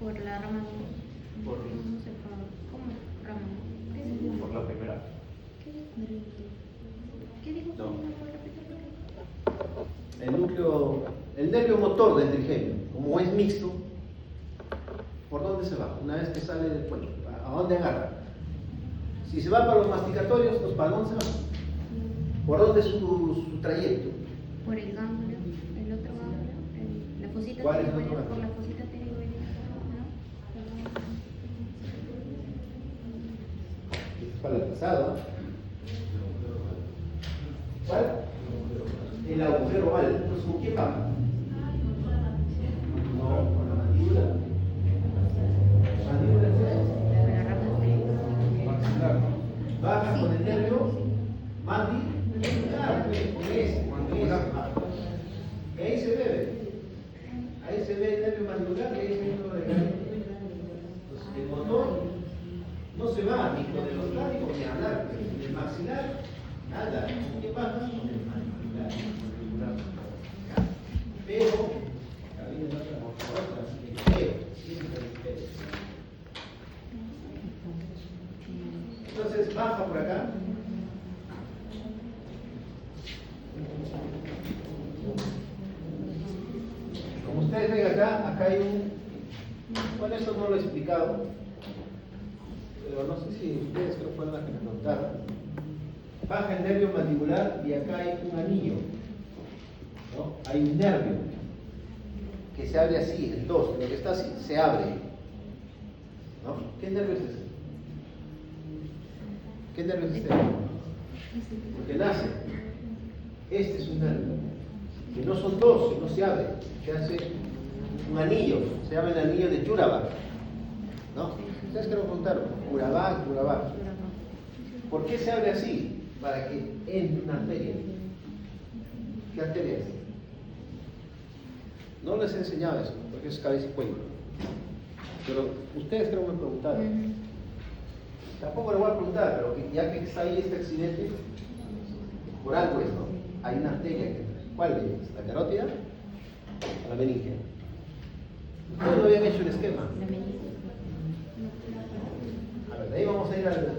Por la rama. Por- No sé cómo rama. ¿Qué dijo? Por la primera. ¿Qué dijo? No. El nervio motor del trigémino, como es mixto, ¿por dónde se va? Una vez que sale del puente, ¿a dónde agarra? Si se va para los masticatorios, pues ¿para dónde se va? ¿Por dónde es su trayecto? Por el ganglio, el otro ganglio, la fosita ¿Cuál es el otro pterigoidea, ganglio? por la fosita pterigoidea, Es para el pasado. ¿Cuál? El agujero oval. Entonces, ¿con quién va? No, con la mandíbula. Mandíbula es eso. ¿no? Por la rama pterigoidea. Maxilar, ¿no? Baja con el nervio mandibular, con ese. Y ahí se ve. Ahí se ve el nervio mandibular y ahí se ve todo el nervio. Entonces, el motor no se va ni con el ostático ni a hablar, ni el maxilar, nada. ¿Qué pasa? Con el mandibular. Pero, acá viene otra, siempre el pero. Entonces baja por acá. Como ustedes ven acá hay un... Bueno, esto no lo he explicado, pero no sé si ustedes creo que fueron las que me contaron. Baja el nervio mandibular y acá hay un anillo, ¿no? Hay un nervio que se abre así, en dos, lo que está así, se abre, ¿no? ¿Qué nervio es ese? ¿Qué nervio es este? Porque nace. Este es un nervio, que no son dos, sino se abre, se hace un anillo, se llama el anillo de Jurabak, ¿no? Ustedes que lo contaron, Jurabak. ¿Por qué se abre así? Para que entre una arteria. ¿Qué arteria es? No les he enseñado eso, porque es cabeza y cuello. Pero ustedes creo que me preguntaron. Tampoco le voy a preguntar, pero ya que está ahí este accidente, por algo es, ¿no? Hay una arteria que... ¿Cuál de ellas? ¿La carótida o la meninge? Ustedes no habían hecho el esquema. La meninge. A ver, de ahí vamos a ir al...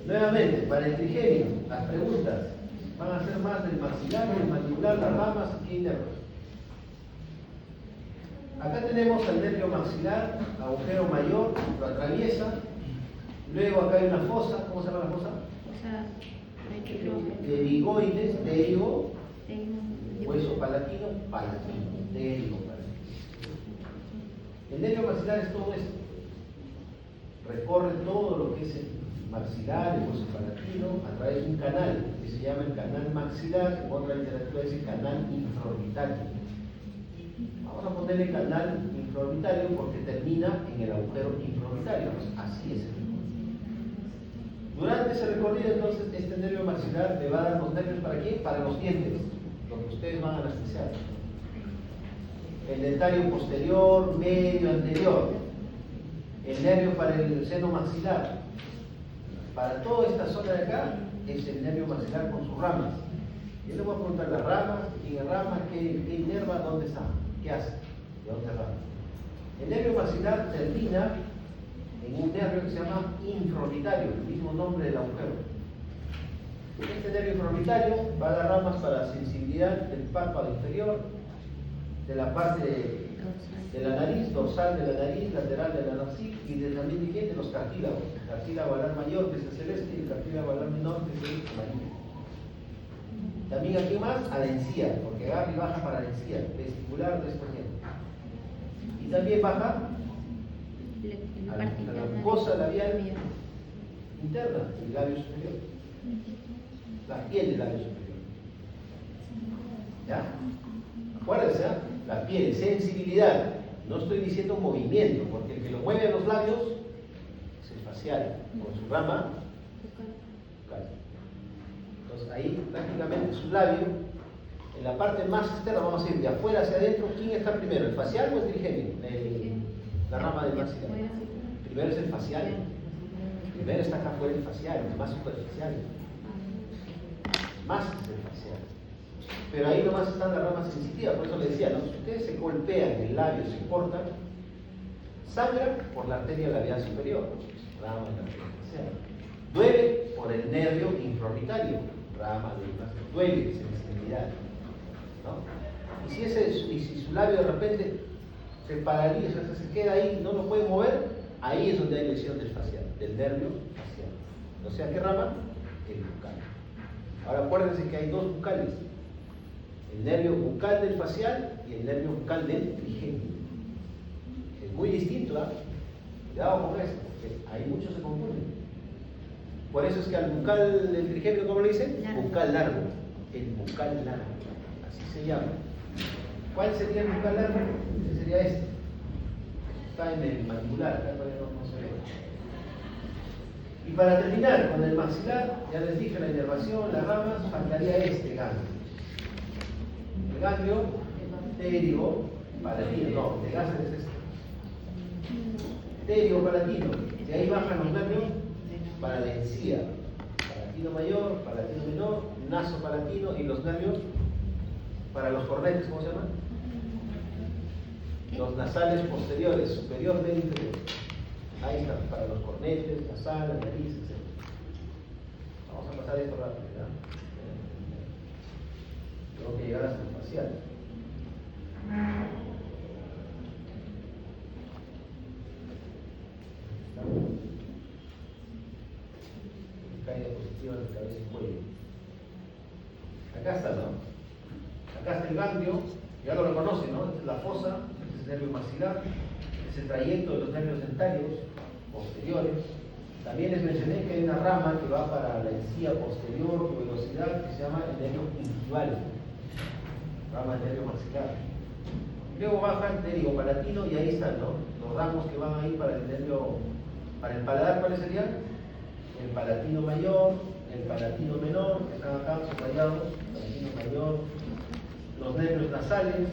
Nuevamente, para el trigémino, las preguntas van a ser más del maxilar, del mandibular, las ramas y nervios. Acá tenemos el nervio maxilar, agujero mayor, lo atraviesa. Luego acá hay una fosa, ¿cómo se llama la fosa? O sea, Pterigoides, pterigo, hueso palatino, pterigo palatino. El nervio maxilar es todo esto. Recorre todo lo que es el maxilar, el hueso palatino, a través de un canal que se llama el canal maxilar, en otra literatura dice canal infraorbitario. Vamos a ponerle canal infraorbitario porque termina en el agujero infraorbitario, pues así es el recorrido. Durante ese recorrido, entonces, este nervio maxilar le va a dar los nervios ¿para qué? Para los dientes, lo que ustedes van a anestesiar. El dentario posterior, medio, anterior. El nervio para el seno maxilar. Para toda esta zona de acá es el nervio maxilar con sus ramas. Yo le voy a preguntar las ramas, quién es rama, qué inerva, dónde está, qué hace, de dónde rama. El nervio maxilar termina en un nervio que se llama infraorbitario, el mismo nombre del agujero. Este nervio infraorbitario va a dar ramas para la sensibilidad del párpado inferior, de la parte de la nariz, dorsal de la nariz, lateral de la nariz y también de los cartílagos. El cartílago alar mayor, que es el celeste, y el cartílago alar menor, que es el amarillo. También aquí más a la encía, porque agarra y baja para la encía, vestibular de esta gente. Y también baja en la a parte la interna. mucosa labial interna del labio superior. La piel del labio superior. ¿Ya? Acuérdense, ¿eh? La piel, sensibilidad. No estoy diciendo movimiento, porque el que lo mueve a los labios es el facial, con su rama bucal. Entonces ahí prácticamente su labio, en la parte más externa, vamos a ir de afuera hacia adentro, ¿quién está primero? ¿El facial o el trigémino? La rama del maxilar. Primero es el facial. Primero está acá afuera el facial, el más superficial. Más es el facial. Pero ahí nomás están las ramas sensitivas, por eso les decía, ¿no? Si ustedes se golpean el labio, se cortan, sangra por la arteria labial superior, rama de la arteria facial. Duele por el nervio infraorbitario, rama del facial. Duele, sensibilidad, ¿no? Y si su labio de repente se paraliza, se queda ahí, no lo puede mover, ahí es donde hay lesión del facial, del nervio facial. O sea, ¿qué rama? El bucal. Ahora acuérdense que hay dos bucales. El nervio bucal del facial y el nervio bucal del trigémino. Es muy distinto, ¿ah? Cuidado con esto, porque ahí muchos se confunden. Por eso es que al bucal del trigémino, ¿cómo le dicen? Largo. Bucal largo. El bucal largo. Así se llama. ¿Cuál sería el bucal largo? Ese sería este. Está en el mandibular, acá todavía no se ve. Y para terminar con el maxilar, ya les dije la inervación, las ramas, faltaría este ganglio. El ganglio pterio-palatino, no, el gas es este. Pterio-palatino, de ahí bajan los nervios para la encía, palatino mayor, palatino menor, nasopalatino y los nervios para los cornetes, ¿cómo se llaman? Los nasales posteriores, superior, medio, inferior. Ahí están, para los cornetes, nasal, nariz, etc. Vamos a pasar esto rápido, ¿verdad? Tengo que llegar hasta el facial. Cae diapositiva en la cabeza y cuello. Acá está, ¿no? Acá está el ganglio, ya lo reconocen, ¿no? Esta es la fosa, este es el nervio maxilar, es el trayecto de los nervios dentarios posteriores. También les mencioné que hay una rama que va para la encía posterior, velocidad, que se llama el nervio gingival, rama del nervio maxilar. Luego baja el nervio palatino y ahí están, ¿no? Los ramos que van ahí para el nervio, para el paladar, ¿cuáles serían? El palatino mayor, el palatino menor, que están acá subrayados, palatino mayor, los nervios nasales,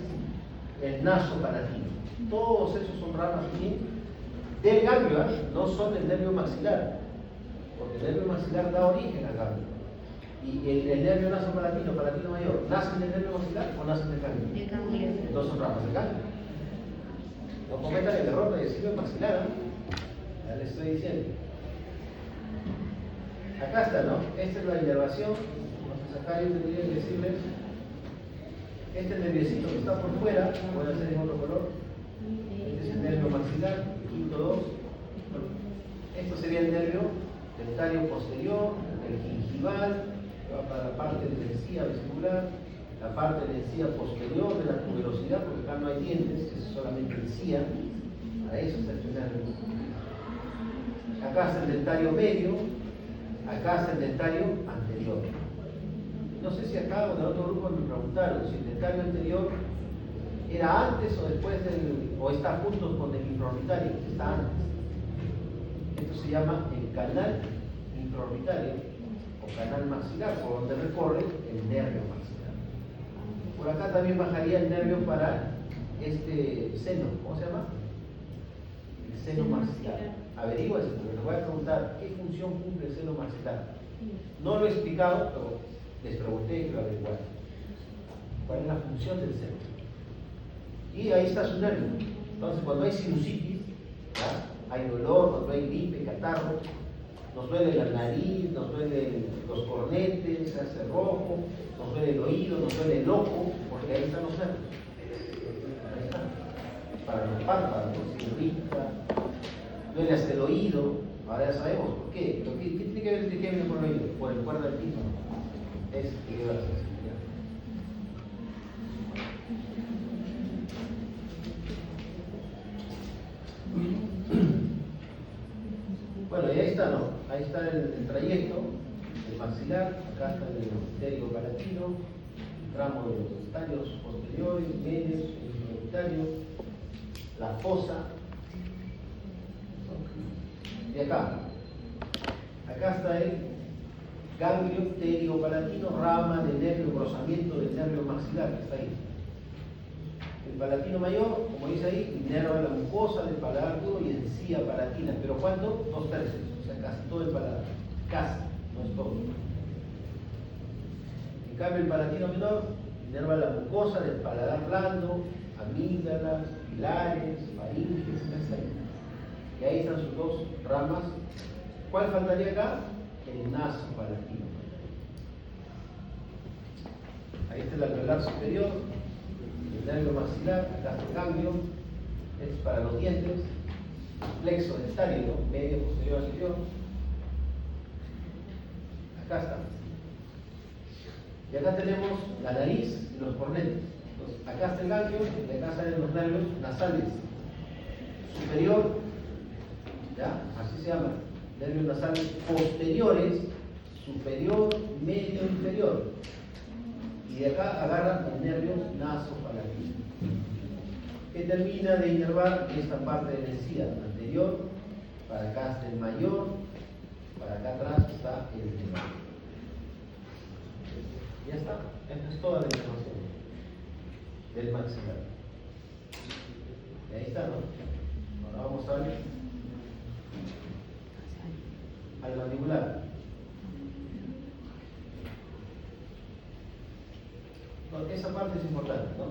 el nasopalatino. Todos esos son ramas del ganglio, ¿eh? No son del nervio maxilar, porque el nervio maxilar da origen al ganglio. Y el nervio nasopalatino, palatino mayor, ¿nacen del nervio maxilar o nacen del ganglio? El ganglio. Entonces son ramas del ganglio. No cometan el error de decirlo maxilar, ¿eh? Ya les estoy diciendo. Acá está, ¿no? Esta es la inervación. Entonces acá yo tendría que decirles, este nerviecito que está por fuera, voy a hacer en otro color. Este es el nervio maxilar, el quinto 2. Esto sería el nervio dentario posterior, el gingival, que va para la parte de la encía vestibular, la parte de la encía posterior de la tuberosidad, porque acá no hay dientes, es solamente encía. Para eso está este nervio. Acá está el dentario medio, acá está el dentario anterior. No sé si acá o de otro grupo me preguntaron si el dentario anterior era antes o después o está junto con el infraorbitario, está antes. Esto se llama el canal infraorbitario o canal maxilar, por donde recorre el nervio maxilar. Por acá también bajaría el nervio para este seno, ¿cómo se llama? El seno maxilar. Averíguase, porque les voy a preguntar qué función cumple el seno maxilar. No lo he explicado, pero les pregunté que lo averiguaran. ¿Cuál es la función del seno? Y ahí está su nervio. Entonces, cuando hay sinusitis, ¿ya? Hay dolor, cuando hay gripe, catarro, nos duele la nariz, nos duelen los cornetes, se hace rojo, nos duele el oído, nos duele el ojo, porque ahí están los nervios. Ahí están. Para los párpados, se irrita, duele hasta el oído. Ahora ya sabemos por qué. ¿Pero qué tiene que ver el trigémino con el oído? Por el cuerda del tímpano. Es que lleva la sensibilidad. Bueno, y ahí está, ¿no? Ahí está el trayecto del maxilar, acá está el pterio palatino, el tramo de los estadios posteriores, medios, el instrumentarios, la fosa. Y acá está el ganglio pterio-palatino, rama del nervio, engrosamiento del nervio maxilar, que está ahí. El palatino mayor, como dice ahí, inerva la mucosa del paladar duro y encía palatina. ¿Pero cuánto? 2/3, o sea, casi todo el paladar. Casi, no es todo. En cambio, el palatino menor inerva la mucosa del paladar blando, amígdalas, pilares, faringes, etc. Y ahí están sus dos ramas. ¿Cuál faltaría acá? El naso palatino. Ahí está el alveolar superior, el nervio maxilar, acá está el ganglio, este es para los dientes, plexo dentario, ¿no? Medio, posterior, anterior. Acá está. Y acá tenemos la nariz y los cornetes. Entonces, acá está el ganglio y acá salen los nervios nasales. Superior, ¿ya? Así se llama. Nervios nasales posteriores, superior, medio, inferior. Y de acá agarra el nervio nasopalatino, que termina de inervar esta parte de la encía anterior. Para acá está el mayor, para acá atrás está el menor. Ya está, esta es toda la información del maxilar. Y ahí está, ¿no? Ahora vamos a ver al mandibular. No, esa parte es importante, ¿no?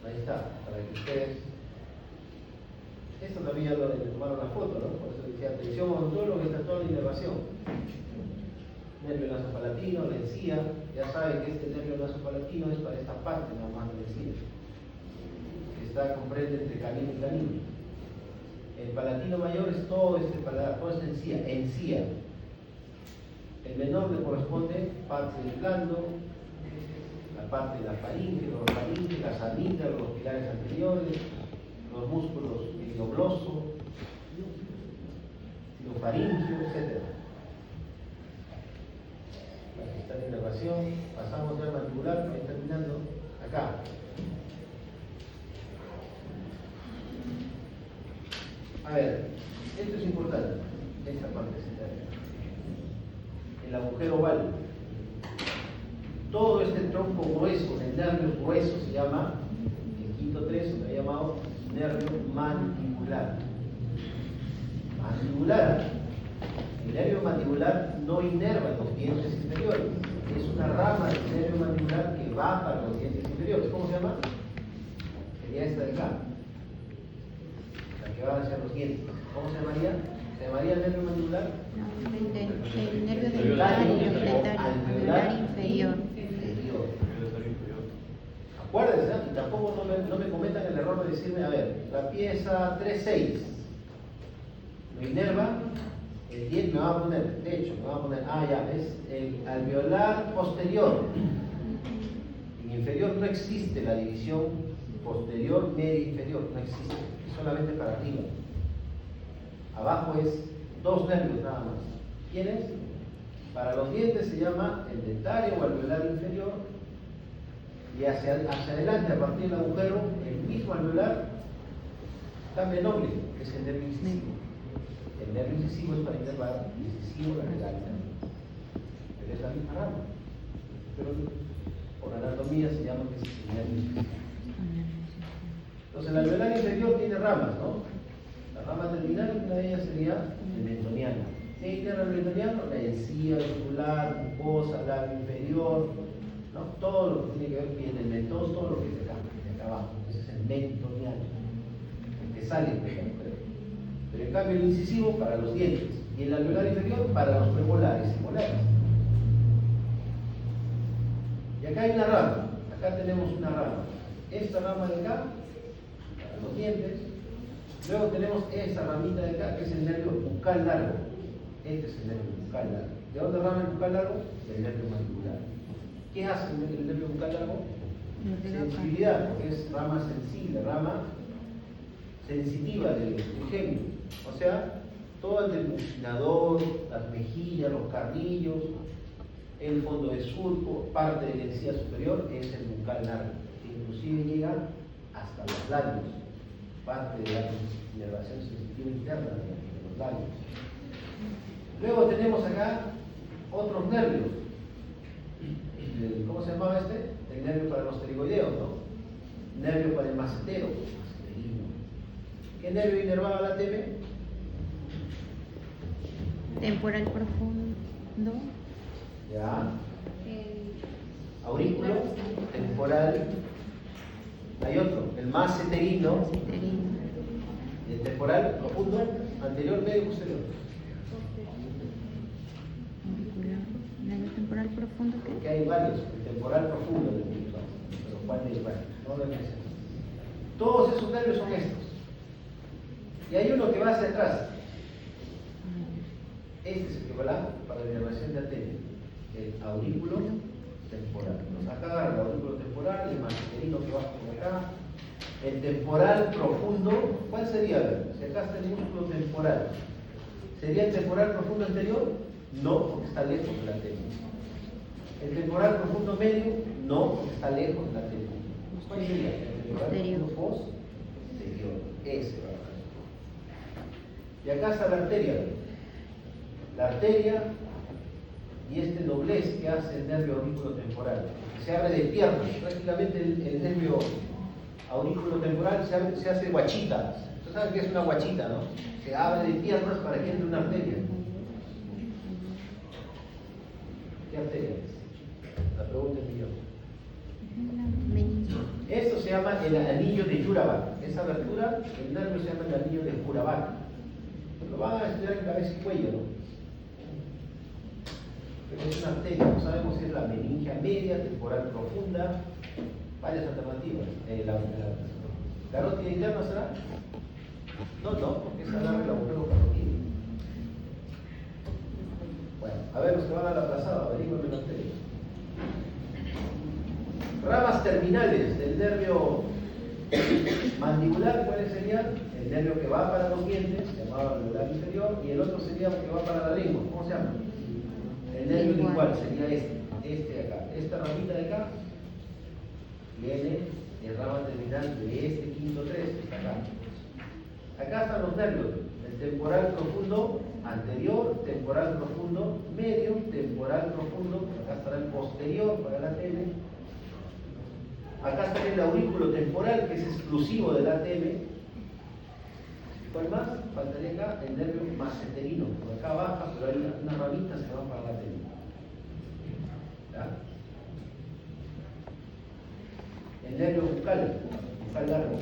Ahí está, para que ustedes. Esto también ya lo tomaron la foto, ¿no? Por eso decía atención odontóloga, está toda la inervación. Nervio nasopalatino, la encía. Ya saben que este nervio nasopalatino es para esta parte nada más de la encía, que está comprende entre canino y canino. El palatino mayor es todo este paladar, toda esta encía. El menor le corresponde parte del blando, la parte de la faringe, los faringes, las amígdalas, los pilares anteriores, los músculos iliogloso, los faringios, etc. Aquí está la inervación, pasamos al mandibular, ahí terminando, acá. A ver, esto es importante, esta parte el agujero oval. Todo este tronco grueso, el nervio grueso se llama, el quinto 3 se ha llamado nervio mandibular. Mandibular. El nervio mandibular no inerva los dientes inferiores. Es una rama del nervio mandibular que va para los dientes inferiores. ¿Cómo se llama? Sería esta de acá, la que va hacia los dientes. ¿Cómo se llamaría? ¿Se llamaría el nervio mandibular? No, el nervio alveolar inferior. Acuérdense, y tampoco no me cometan el error de decirme, a ver, la pieza 3-6 lo inerva, el diente me va a poner, de hecho, me va a poner, ya, es el alveolar posterior. En inferior no existe la división posterior, medio, inferior, no existe, es solamente para arriba. Abajo es 2 nervios nada más. ¿Quiénes? Para los dientes se llama el dentario o alveolar inferior, y hacia adelante, a partir del agujero, el mismo alveolar cambia nombre, que es el nervio incisivo. El nervio incisivo es para inervar incisivo lateral, pero es la misma rama, pero por anatomía se llama que es el nervio incisivo. Entonces el alveolar inferior tiene ramas, ¿no? La rama terminal, una de ellas sería el mentoniano. ¿Qué inerva el mentoniano? La encía, ocular, mucosa, labio inferior, ¿no? Todo lo que tiene que ver con el mentón, todo lo que es de acá abajo. Ese es el mentoniano, el que sale de acá. Pero en cambio el incisivo para los dientes y el alveolar inferior para los premolares y molares. Y acá hay una rama, acá tenemos una rama. Esta rama de acá, para los dientes. Luego tenemos esta ramita de acá, que es el nervio bucal largo. Este es el nervio bucal largo. ¿De dónde rama el bucal largo? Del nervio mandibular. ¿Qué hace el nervio bucal largo? Sensibilidad, porque es rama sensible, rama sensitiva del gemio. O sea, todo el demucinador, las mejillas, los carnillos, el fondo de surco, parte de la encía superior es el bucal largo, que inclusive llega hasta los labios, parte de la inervación sensitiva interna de los labios. Luego tenemos acá otros nervios. ¿Cómo se llamaba este? El nervio para los pterigoideos, ¿no? Nervio para el macetero, maceterino. ¿Qué nervio inervaba la TM? Temporal profundo. Ya. Aurículo, temporal. Hay otro, el maceterino. Y el temporal profundo, anterior, medio, posterior. Nervio temporal profundo, Porque hay varios, el temporal profundo del mismo, pero ¿cuál es varios? No lo empecé. Todos esos nervios son estos. Y hay uno que va hacia atrás. Este es el que va para la inervación de Atene, el aurículo temporal. Nos acá agarra el aurículo temporal, el maceterino que va por acá, el temporal profundo. ¿Cuál sería? A ver, si acá está el músculo temporal, ¿sería el temporal profundo anterior? No, porque está lejos de la Atene. El temporal profundo medio, no, porque está lejos de la Atene. ¿Cuál sería? El temporal profundo posterior. Ese va a ser. Y acá está la arteria. La arteria y este doblez que hace el nervio aurículo temporal. Se abre de piernas. Prácticamente el nervio aurículo temporal se hace guachita. Ustedes saben que es una guachita, ¿no? Se abre de piernas para que entre una arteria. ¿Qué arteria es? La pregunta es millón. Esto se llama el anillo de Jurabak. Esa abertura, el nervio se llama el anillo de Jurabak. Lo van a estudiar en cabeza y cuello, ¿no? Pero es una arteria, no sabemos si es la meningia media, temporal profunda, varias alternativas. ¿La carótida interna será? No, porque es agarre el agujero carotídeo. Bueno, a ver los que van a la aplazada, averigüen la arteria. Ramas terminales del nervio mandibular, ¿cuáles serían? El nervio que va para los dientes, llamado alveolar inferior, y el otro sería el que va para la lengua. ¿Cómo se llama? El nervio lingual sería este de acá. Esta ramita de acá viene el rama terminal de este quinto 3, que está acá. Acá están los nervios, el temporal profundo anterior, temporal profundo medio, temporal profundo, acá estará el posterior para la ATM. Acá está el aurículo temporal, que es exclusivo del ATM. ¿Cuál más? Faltaría acá el nervio maceterino. Por acá baja, pero hay unas ramitas que van para la ATM. ¿Ya? El nervio bucal largo.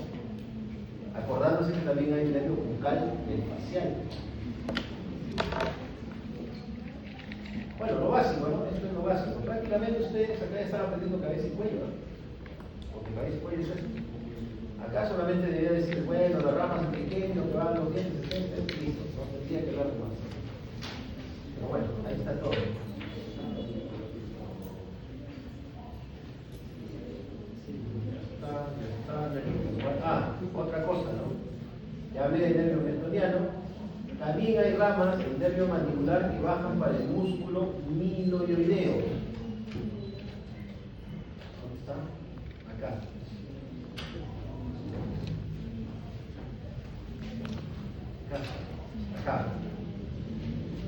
Acordándose que también hay el nervio bucal del facial. Bueno, lo básico, ¿no? Esto es lo básico. Prácticamente ustedes acá están aprendiendo cabeza y cuello, ¿no? Porque cabeza y cuello es esto. Acá solamente debería decir, bueno, las ramas son pequeñas, que van los dientes, etc. Listo, no tendría que hablar más. Pero bueno, ahí está todo. Otra cosa, ¿no? Ya hablé del nervio mentoniano. También hay ramas del nervio mandibular que bajan para el músculo miloioideo. ¿Dónde está? Acá. Acá.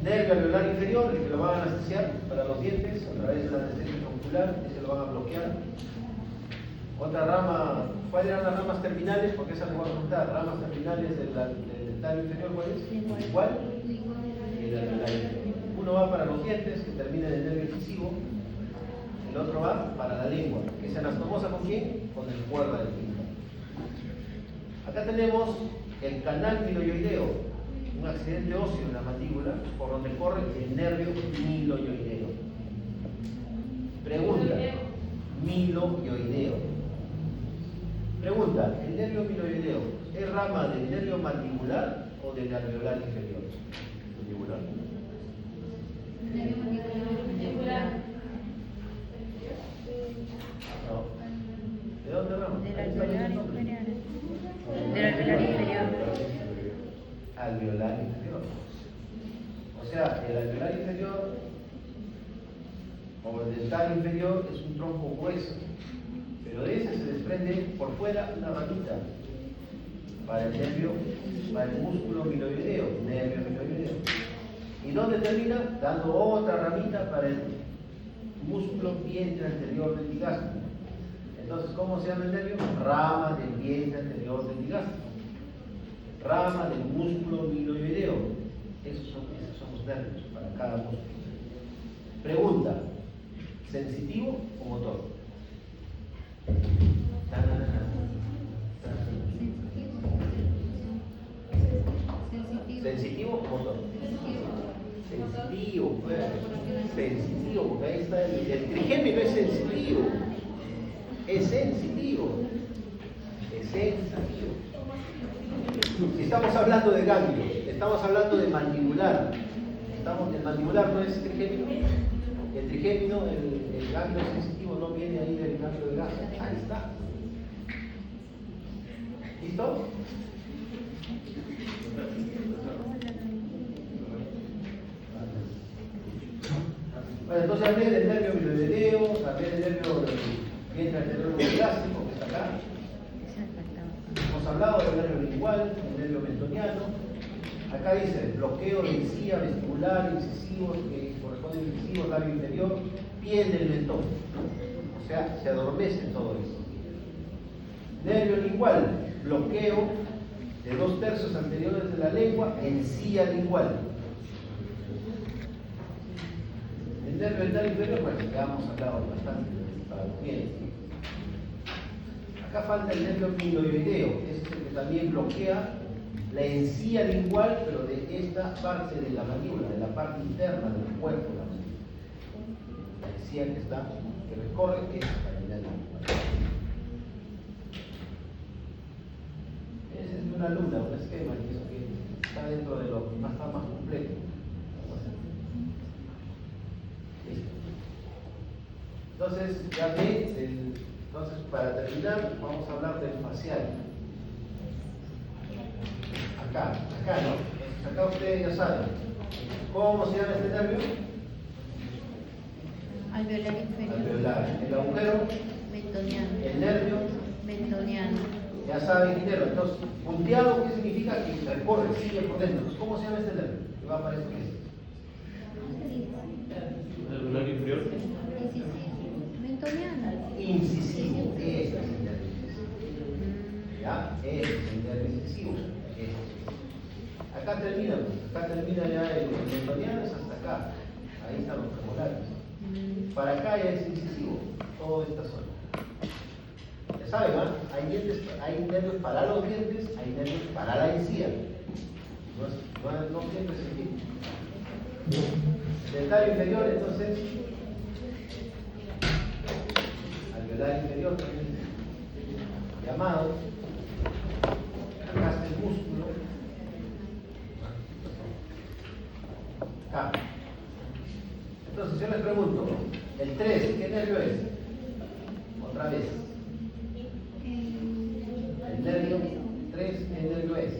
Nervio alveolar inferior, el que lo van a anestesiar para los dientes a través de la anestesia ocular, ese lo van a bloquear. Otra rama, ¿cuáles eran las ramas terminales? Porque esas les voy a contar. Ramas terminales del dentario inferior, ¿cuál es? ¿Cuál? El alveolar inferior. Uno va para los dientes, que termina en el nervio incisivo. El otro va para la lengua, que se anastomosa ¿con quién? Con el cuerda del tímpano. Acá tenemos el canal miloioideo, un accidente óseo en la mandíbula por donde corre el nervio miloioideo. Pregunta, miloioideo. Pregunta, ¿el nervio miloioideo es rama del nervio mandibular o del alveolar inferior? Mandibular. Mandibular. No. ¿De dónde rama? Del alveolar inferior. Del alveolar inferior. Alveolar inferior. el alveolar inferior o el dental inferior es un tronco grueso, pero de ese se desprende por fuera una ramita para el nervio, para el músculo miloideo, nervio miloideo. ¿Y dónde termina? Dando otra ramita para el músculo vientre anterior del digástrico. Entonces, ¿cómo se llama el nervio? Rama del vientre anterior del digástrico. Rama del músculo miloideo. Esos son los nervios para cada músculo. Pregunta: ¿sensitivo o motor? ¿Sensitivo o motor? Sensitivo, pues. Sensitivo, porque ahí está el trigémino es sensitivo. Es sensitivo. Es sensitivo. Si estamos hablando de ganglio, estamos hablando de mandibular. El mandibular no es trigémino. El trigémino, el ganglio sensitivo no viene ahí del ganglio de gas. Ahí está. ¿Listo? Bueno, entonces hablé del nervio miloideo, hablé del nervio del vientre anterior gástrico, que está acá. Hemos hablado del nervio lingual, del nervio mentoniano. Acá dice bloqueo de encía, vestibular, incisivos, que corresponden a incisivos, labio inferior, piel del mentón. O sea, se adormece todo eso. Nervio lingual, bloqueo de 2/3 anteriores de la lengua, encía lingual. El nervio dental inferior, bueno, ya hemos hablado bastante para los dientes. Acá falta el nervio miloideo, ese es el que también bloquea la encía lingual, pero de esta parte de la mandíbula, de la parte interna del cuerpo de la mandíbula. La encía que recorre esta cavidad lingual. Ese es de una luna, un esquema que está dentro de lo que está más completo. Listo. Entonces, ya ve, entonces para terminar, vamos a hablar del facial. Acá, ¿no? Acá ustedes ya saben. ¿Cómo se llama este nervio? Alveolar inferior. Alveolar. El agujero, Mentoniano. el nervio, Mentoniano. ya saben, entero. Entonces, punteado, ¿qué significa? Que recorre, sigue por dentro. Entonces, ¿cómo se llama este nervio? Que va para esto que es. Alveolar inferior. Mentoniano. Incisivo. Ese es el nervio incisivo. ¿Ya? Ese es el nervio incisivo. Acá termina ya el mentoniano, es hasta acá. Ahí están los premolares. Para acá ya es incisivo, toda esta zona. Ya saben, ¿ah? Hay nervios para los dientes, hay nervios para la encía. No siempre es el mismo. Dental inferior, entonces, alveolar inferior también, llamado. Acá está el músculo. Acá. Entonces yo les pregunto, el 3, ¿qué nervio es? Otra vez. El nervio 3, ¿qué nervio es?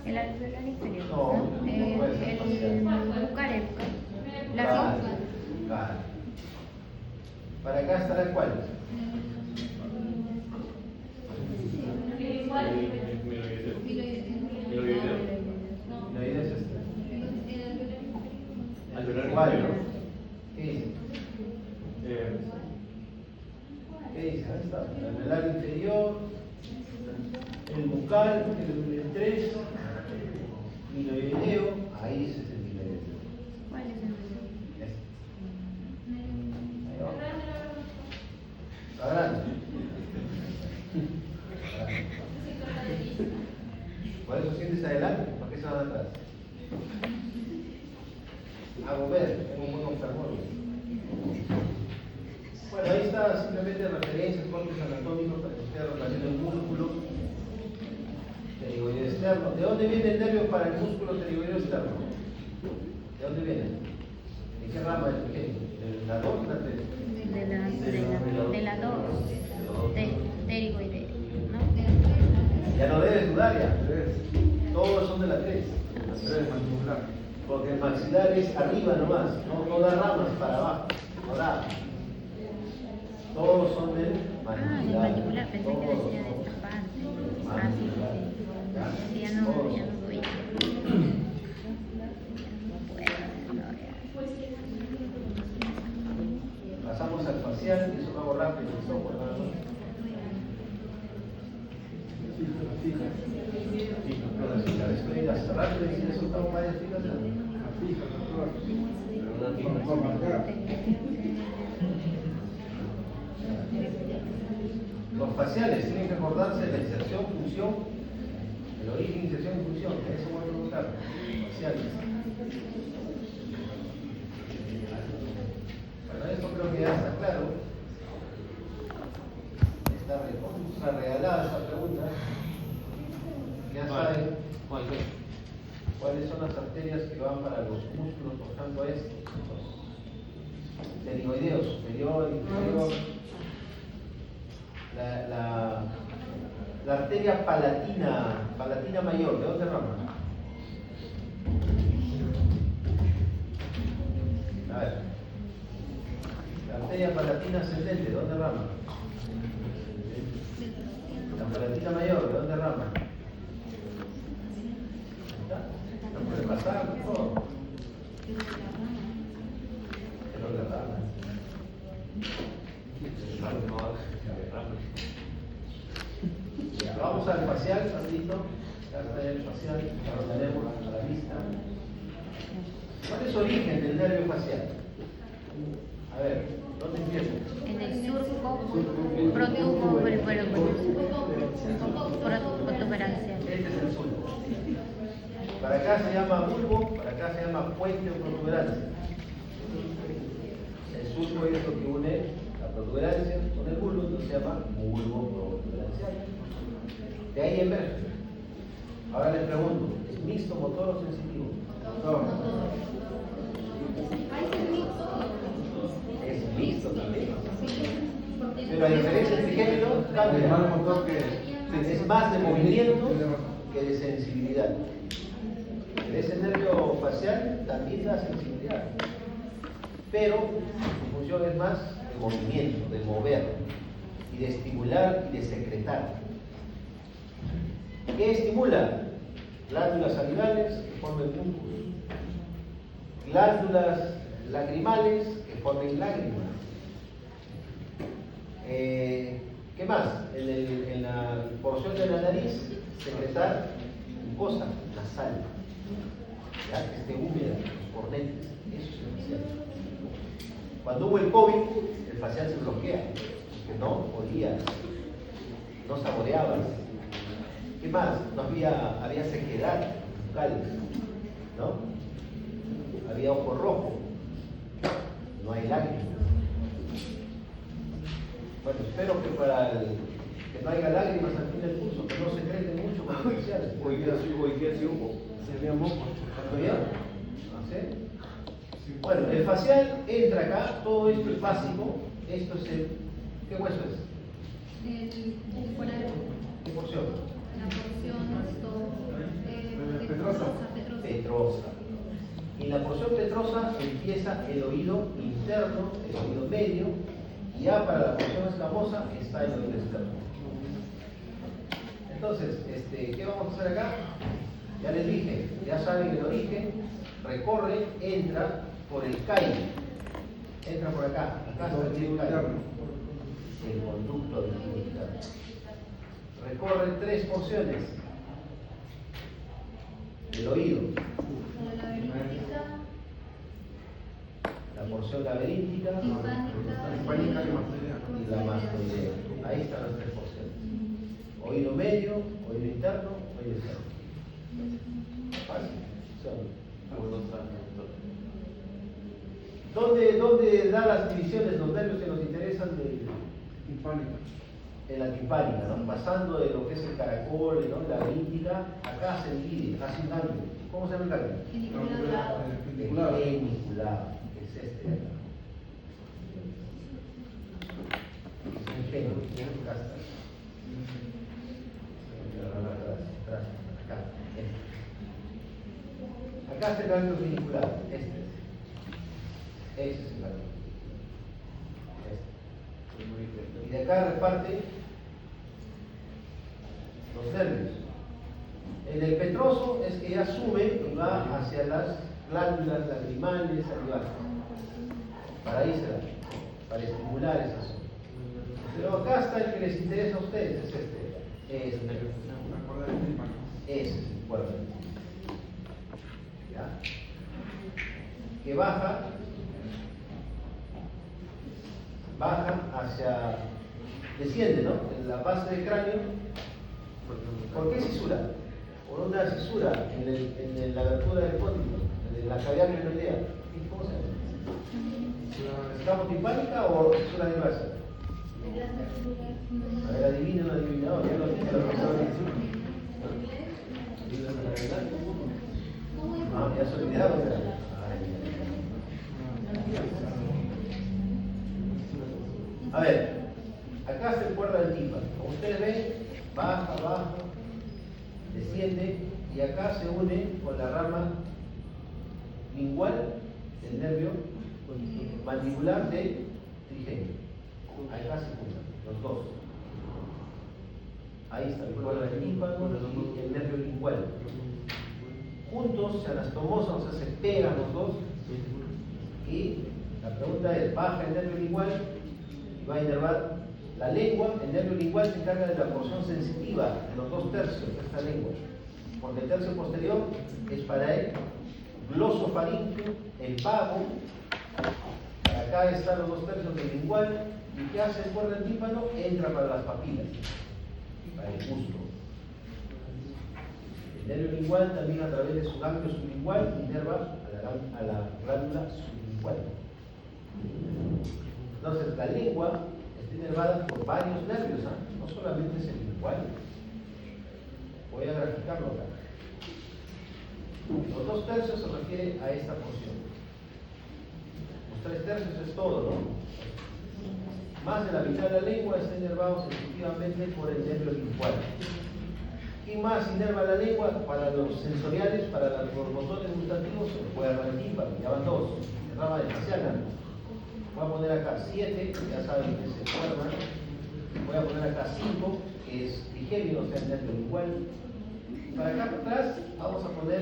El alveolar inferior. No, no puede ser el bucal. La Claro, ropa. claro. Para acá estará ¿cuál? No, es este. Alveolar ¿Cuál? inferior. ¿Qué dice? ¿Qué dice? Ahí está. El alveolar inferior, el bucal, el 3, miloideo, ahí ese es el miloideo. ¿Cuál es el? Este. Ahí va. Está grande. Por eso sientes adelante, ¿para qué se van atrás? Hago ver, tengo un buen oftalmólogo. Bueno, ahí está simplemente referencias, cortes anatómicos para que ustedes relacionen el músculo pterigoideo externo. ¿De dónde viene el nervio para el músculo pterigoideo externo? ¿De dónde viene? ¿De qué rama del pequeño? ¿De la 2 o la 3? De la 2. Pterigoideo, ¿no? Ya no debes dudar ya. Tres. Todos son de la 3. Tres, mandibular. Porque el maxilar es arriba nomás, no da ramas para abajo, no da. Todos son del Ah, del mandibular, pensé que todos. decía de esta parte. Ah, sí, Mandibular. sí. Ya no Todos. voy. Ya no puedo. Pasamos al facial, eso lo hago rápido, ¿no? Por nada más. Pero si la estoy hace rápido y si le soltamos varias filas, los faciales tienen que acordarse de la inserción, función, el origen, inserción y función, eso voy a preguntar. Faciales. Bueno, esto creo que ya está claro. Está regalada esta pregunta. Ya saben cuáles son las arterias que van para los músculos, por ejemplo, estos, los pterigoideos, superior, inferior. La arteria palatina mayor, ¿de dónde rama? A ver. La arteria palatina ascendente, ¿de dónde rama? La palatina mayor, ¿de dónde rama? No puede pasar, todo. ¿De dónde rama? Vamos al facial, tantito. Ya está el facial, ya lo tenemos a la vista. ¿Cuál es el origen del nervio facial? A ver, ¿dónde empieza? En el surco protuberancial. Este es el surco. Para acá se llama bulbo, para acá se llama puente o protuberancia. El surco es lo que une la protuberancia con el bulbo, entonces se llama bulbo protuberancial. De ahí emerge. Ahora les pregunto, ¿es mixto, motor o sensitivo? Motor. Es mixto también. Pero a diferencia del género, cambia. Es más de movimiento que de sensibilidad. En ese nervio facial también da sensibilidad. Pero su función es más de movimiento, de mover, y de estimular y de secretar. ¿Qué estimula? Glándulas salivales que formen músculos, glándulas lagrimales que formen lágrimas. ¿Qué más? En la porción de la nariz, secretar mucosa nasal, ¿ya? Que esté húmeda, los cornetes, eso es el facial. Cuando hubo el COVID, el facial se bloquea, que no podía, no saboreabas. ¿Qué más? No había sequedad bucal, ¿no? Había ojo rojo, no hay lágrimas. Bueno, espero que que no haya lágrimas al fin del curso, que no se creen mucho con los faciales. Hoy día sí hubo. Se veía moco. ¿Todavía? ¿No sé? Bueno, el facial entra acá, todo esto es básico. Esto es ¿qué hueso es? El foral, ¿Qué porción? la porción Petrosa. Petrosa. Y en la porción petrosa empieza el oído interno, el oído medio, y ya para la porción escamosa está el oído externo. Entonces, ¿qué vamos a hacer acá? Ya les dije, ya saben el origen, recorre, entra por el calle, entra por acá está el calle, el conducto del interno. Recorre 3 porciones del oído. La porción laberíntica y la mastoidea. Ahí están las 3 porciones. Oído medio, oído interno, oído externo. Fácil. ¿Dónde da las divisiones, los nervios que nos interesan en la timpánica, ¿no? Pasando de lo que es el caracol, ¿no? La laberíntica, acá se divide, hace un ganglio. ¿Cómo se llama el ganglio? Geniculado, que es este de acá. Es un genio, acá está. Acá. Acá está el ganglio funicular, este es el ganglio. Y de acá reparte los nervios. En el petroso es que ya sube y va hacia las glándulas lagrimales, salivales. Para ahí se da, para estimular esa zona. Pero acá está el que les interesa a ustedes, es este. Ese es el cuerpo. ¿Ya? Que baja hacia, desciende, ¿no? En la base del cráneo. ¿Por qué cisura? Por una cisura en la abertura del cóndilo, en la cavidad glenoidea. ¿Cómo se llama? ¿Escamo timpánica o cisura de grasa? A ver, adivinen un adivinador, ya lo tiene la persona que ah, ya se olvidaron. A ver, acá se cuerda del tímpano. Como ustedes ven, baja, desciende y acá se une con la rama lingual del nervio mandibular del trigemio. Acá se juntan los dos. Ahí está el cuerda del tímpano y el nervio lingual. Juntos se anastomosan, o sea, se pegan los dos. Y la pregunta es, baja el nervio lingual y va a inervar la lengua. El nervio lingual se encarga de la porción sensitiva de los 2/3 de esta lengua, porque el tercio posterior es para el glosofaríngeo, el pago. Acá están los 2/3 del lingual. ¿Y qué hace el cuerda del tímpano? Entra para las papilas, para el gusto. El nervio lingual también a través de su ganglio sublingual inerva a la glándula sublingual. Entonces la lengua está inervada por varios nervios, no solamente es el lingual. Voy a graficarlo acá. Los 2/3 se refiere a esta porción. Los 3/3 es todo, ¿no? Más de la mitad de la lengua está inervado sensitivamente por el nervio lingual. ¿Quién más inerva la lengua? Para los sensoriales, para los motores gustativos, se puede agarrar el tímpano, ya van 2. El rama de facial. Voy a poner acá 7, ya saben que se cuerda. Voy a poner acá 5, que es trigemio, o sea, el nervio lingual. Para acá atrás vamos a poner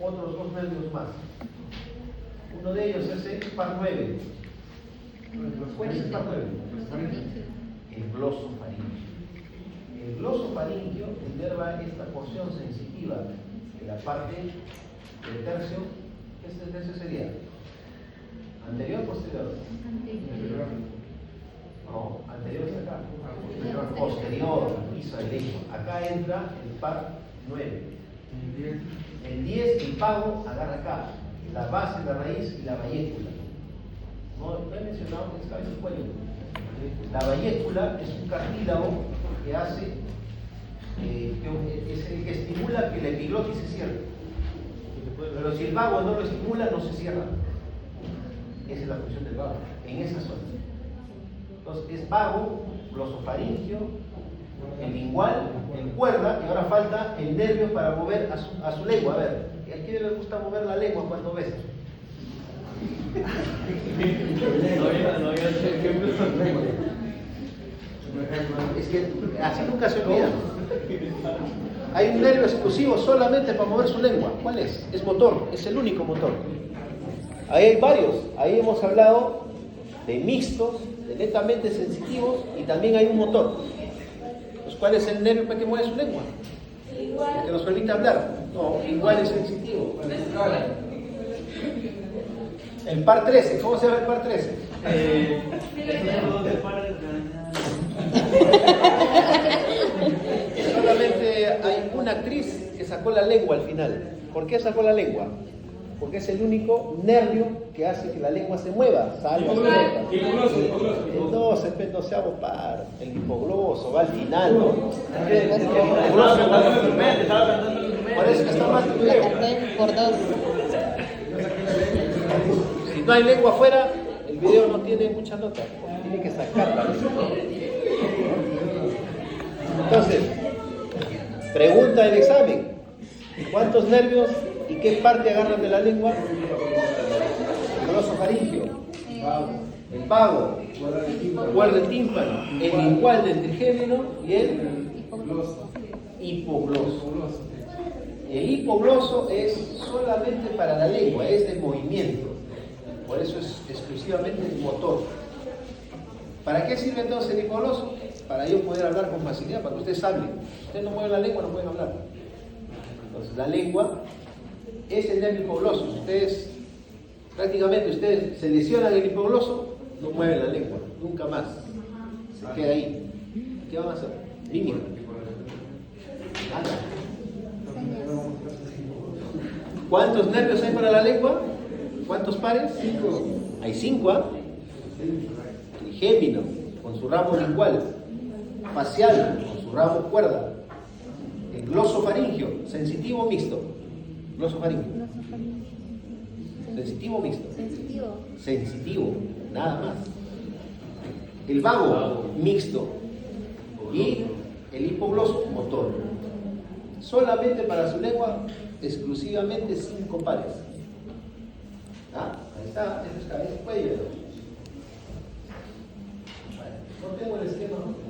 otros 2 nervios más. Uno de ellos es el par 9. ¿Cuál es el par 9? El glosofaríngeo. El glosofaríngeo inerva esta porción sensitiva de la parte del tercio. ¿Qué tercio sería? ¿Anterior o posterior? Anterior. No, anterior es acá. Posterior, piso de lengua. Acá entra el par 9. El 10, el pago, agarra acá. La base, la raíz y la bayécula. No he mencionado que es cabeza y cuello. La bayécula es un cartílago que hace, es el que estimula que la epiglotis se cierre. Pero si el vago no lo estimula, no se cierra. Esa es la función del vago, en esa zona. Entonces es vago, glosofaríngeo, el lingual, el cuerda, y ahora falta el nervio para mover a su lengua. A ver, ¿a quién le gusta mover la lengua cuando besa? Es que así nunca se olvida. Hay un nervio exclusivo solamente para mover su lengua. ¿Cuál es? Es motor, es el único motor. Ahí hay varios. Ahí hemos hablado de mixtos, de netamente sensitivos, y también hay un motor. Pues, ¿cuál es el nervio para que mueve su lengua? El que nos permite hablar. No, igual es sensitivo. El par 13, ¿cómo se llama el par 13? Solamente hay una actriz que sacó la lengua al final. ¿Por qué sacó la lengua? Porque es el único nervio que hace que la lengua se mueva. Salva. Entonces, no se va a par. El hipogloso va al final, ¿no? Por eso está más Por 2. Si no hay lengua afuera, el video no tiene mucha nota, porque tiene que sacarla. Entonces, pregunta del examen: ¿cuántos nervios ¿Y qué parte agarran de la lengua? El gloso faríngeo, el pago, cuerda del tímpano, el lingual del trigémino y el hipogloso. El hipogloso es solamente para la lengua, es de movimiento, por eso es exclusivamente el motor. ¿Para qué sirve entonces el hipogloso? Para yo poder hablar con facilidad, para que ustedes hablen. Ustedes no mueven la lengua, no pueden hablar. Entonces la lengua es el nervio hipogloso. Ustedes, prácticamente ustedes se lesionan el hipogloso, no mueven la lengua, nunca más. Se queda ahí. ¿Qué van a hacer? Límite. Nada. ¿Cuántos nervios hay para la lengua? ¿Cuántos pares? 5. Hay 5, ¿ah? Trigémino, con su ramo lingual. Facial, con su ramo cuerda. El glosofaringio, sensitivo o mixto. Glosofaringio. Sensitivo o mixto. Sensitivo, nada más. El vago, mixto. Y el hipogloso, motor. Solamente para su lengua, exclusivamente 5 pares. ¿Ah? Ahí está, eso es cabeza y cuello. No tengo el esquema, ¿no?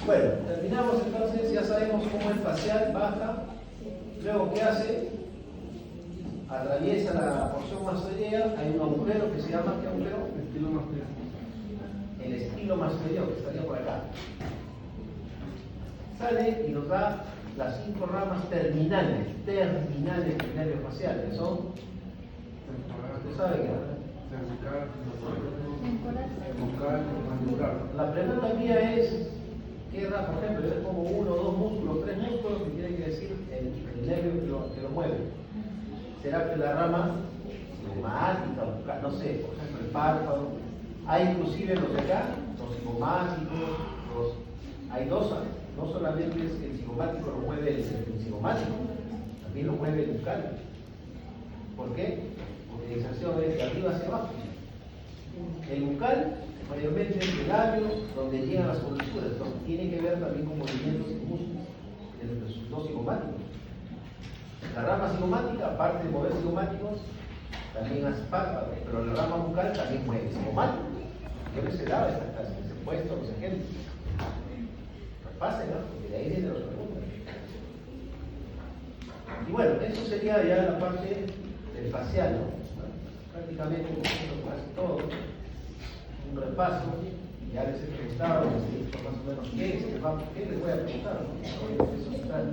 Bueno, terminamos entonces, ya sabemos cómo el facial baja. Luego, ¿qué hace? Atraviesa la porción mastoidea, hay un agujero que se llama, ¿qué agujero? El estilomastoideo, que estaría por acá. Sale y nos da las 5 ramas terminales del nervio facial, que son, usted sabe que la pregunta mía es, ¿qué rama? Por ejemplo, yo pongo 1, 2 músculos, 3 músculos, que tiene que decir el nervio que lo mueve. ¿Será que la rama cigomática, no sé, por ejemplo, el párpado? Hay inclusive los de acá, los cigomáticos, hay 2, no solamente es que el cigomático lo mueve el cigomático, también lo mueve el bucal. ¿Por qué? Porque la inserción es de arriba hacia abajo. El bucal mayormente es el labio donde llegan las comisuras, entonces tiene que ver también con movimientos de músculos entre sus 2 cigomáticos. La rama cigomática, aparte de mover cigomáticos, también hace párpado, pero la rama bucal también mueve cigomáticos. Yo les he dado estas clases, les he puesto los ejemplos. Repasen, ¿no? Porque de ahí vienen las preguntas. Y bueno, eso sería ya la parte del facial, ¿no? Prácticamente casi todo. Un repaso, ya les he preguntado, les he dicho más o menos qué les voy a preguntar, ¿no? Eso se trata.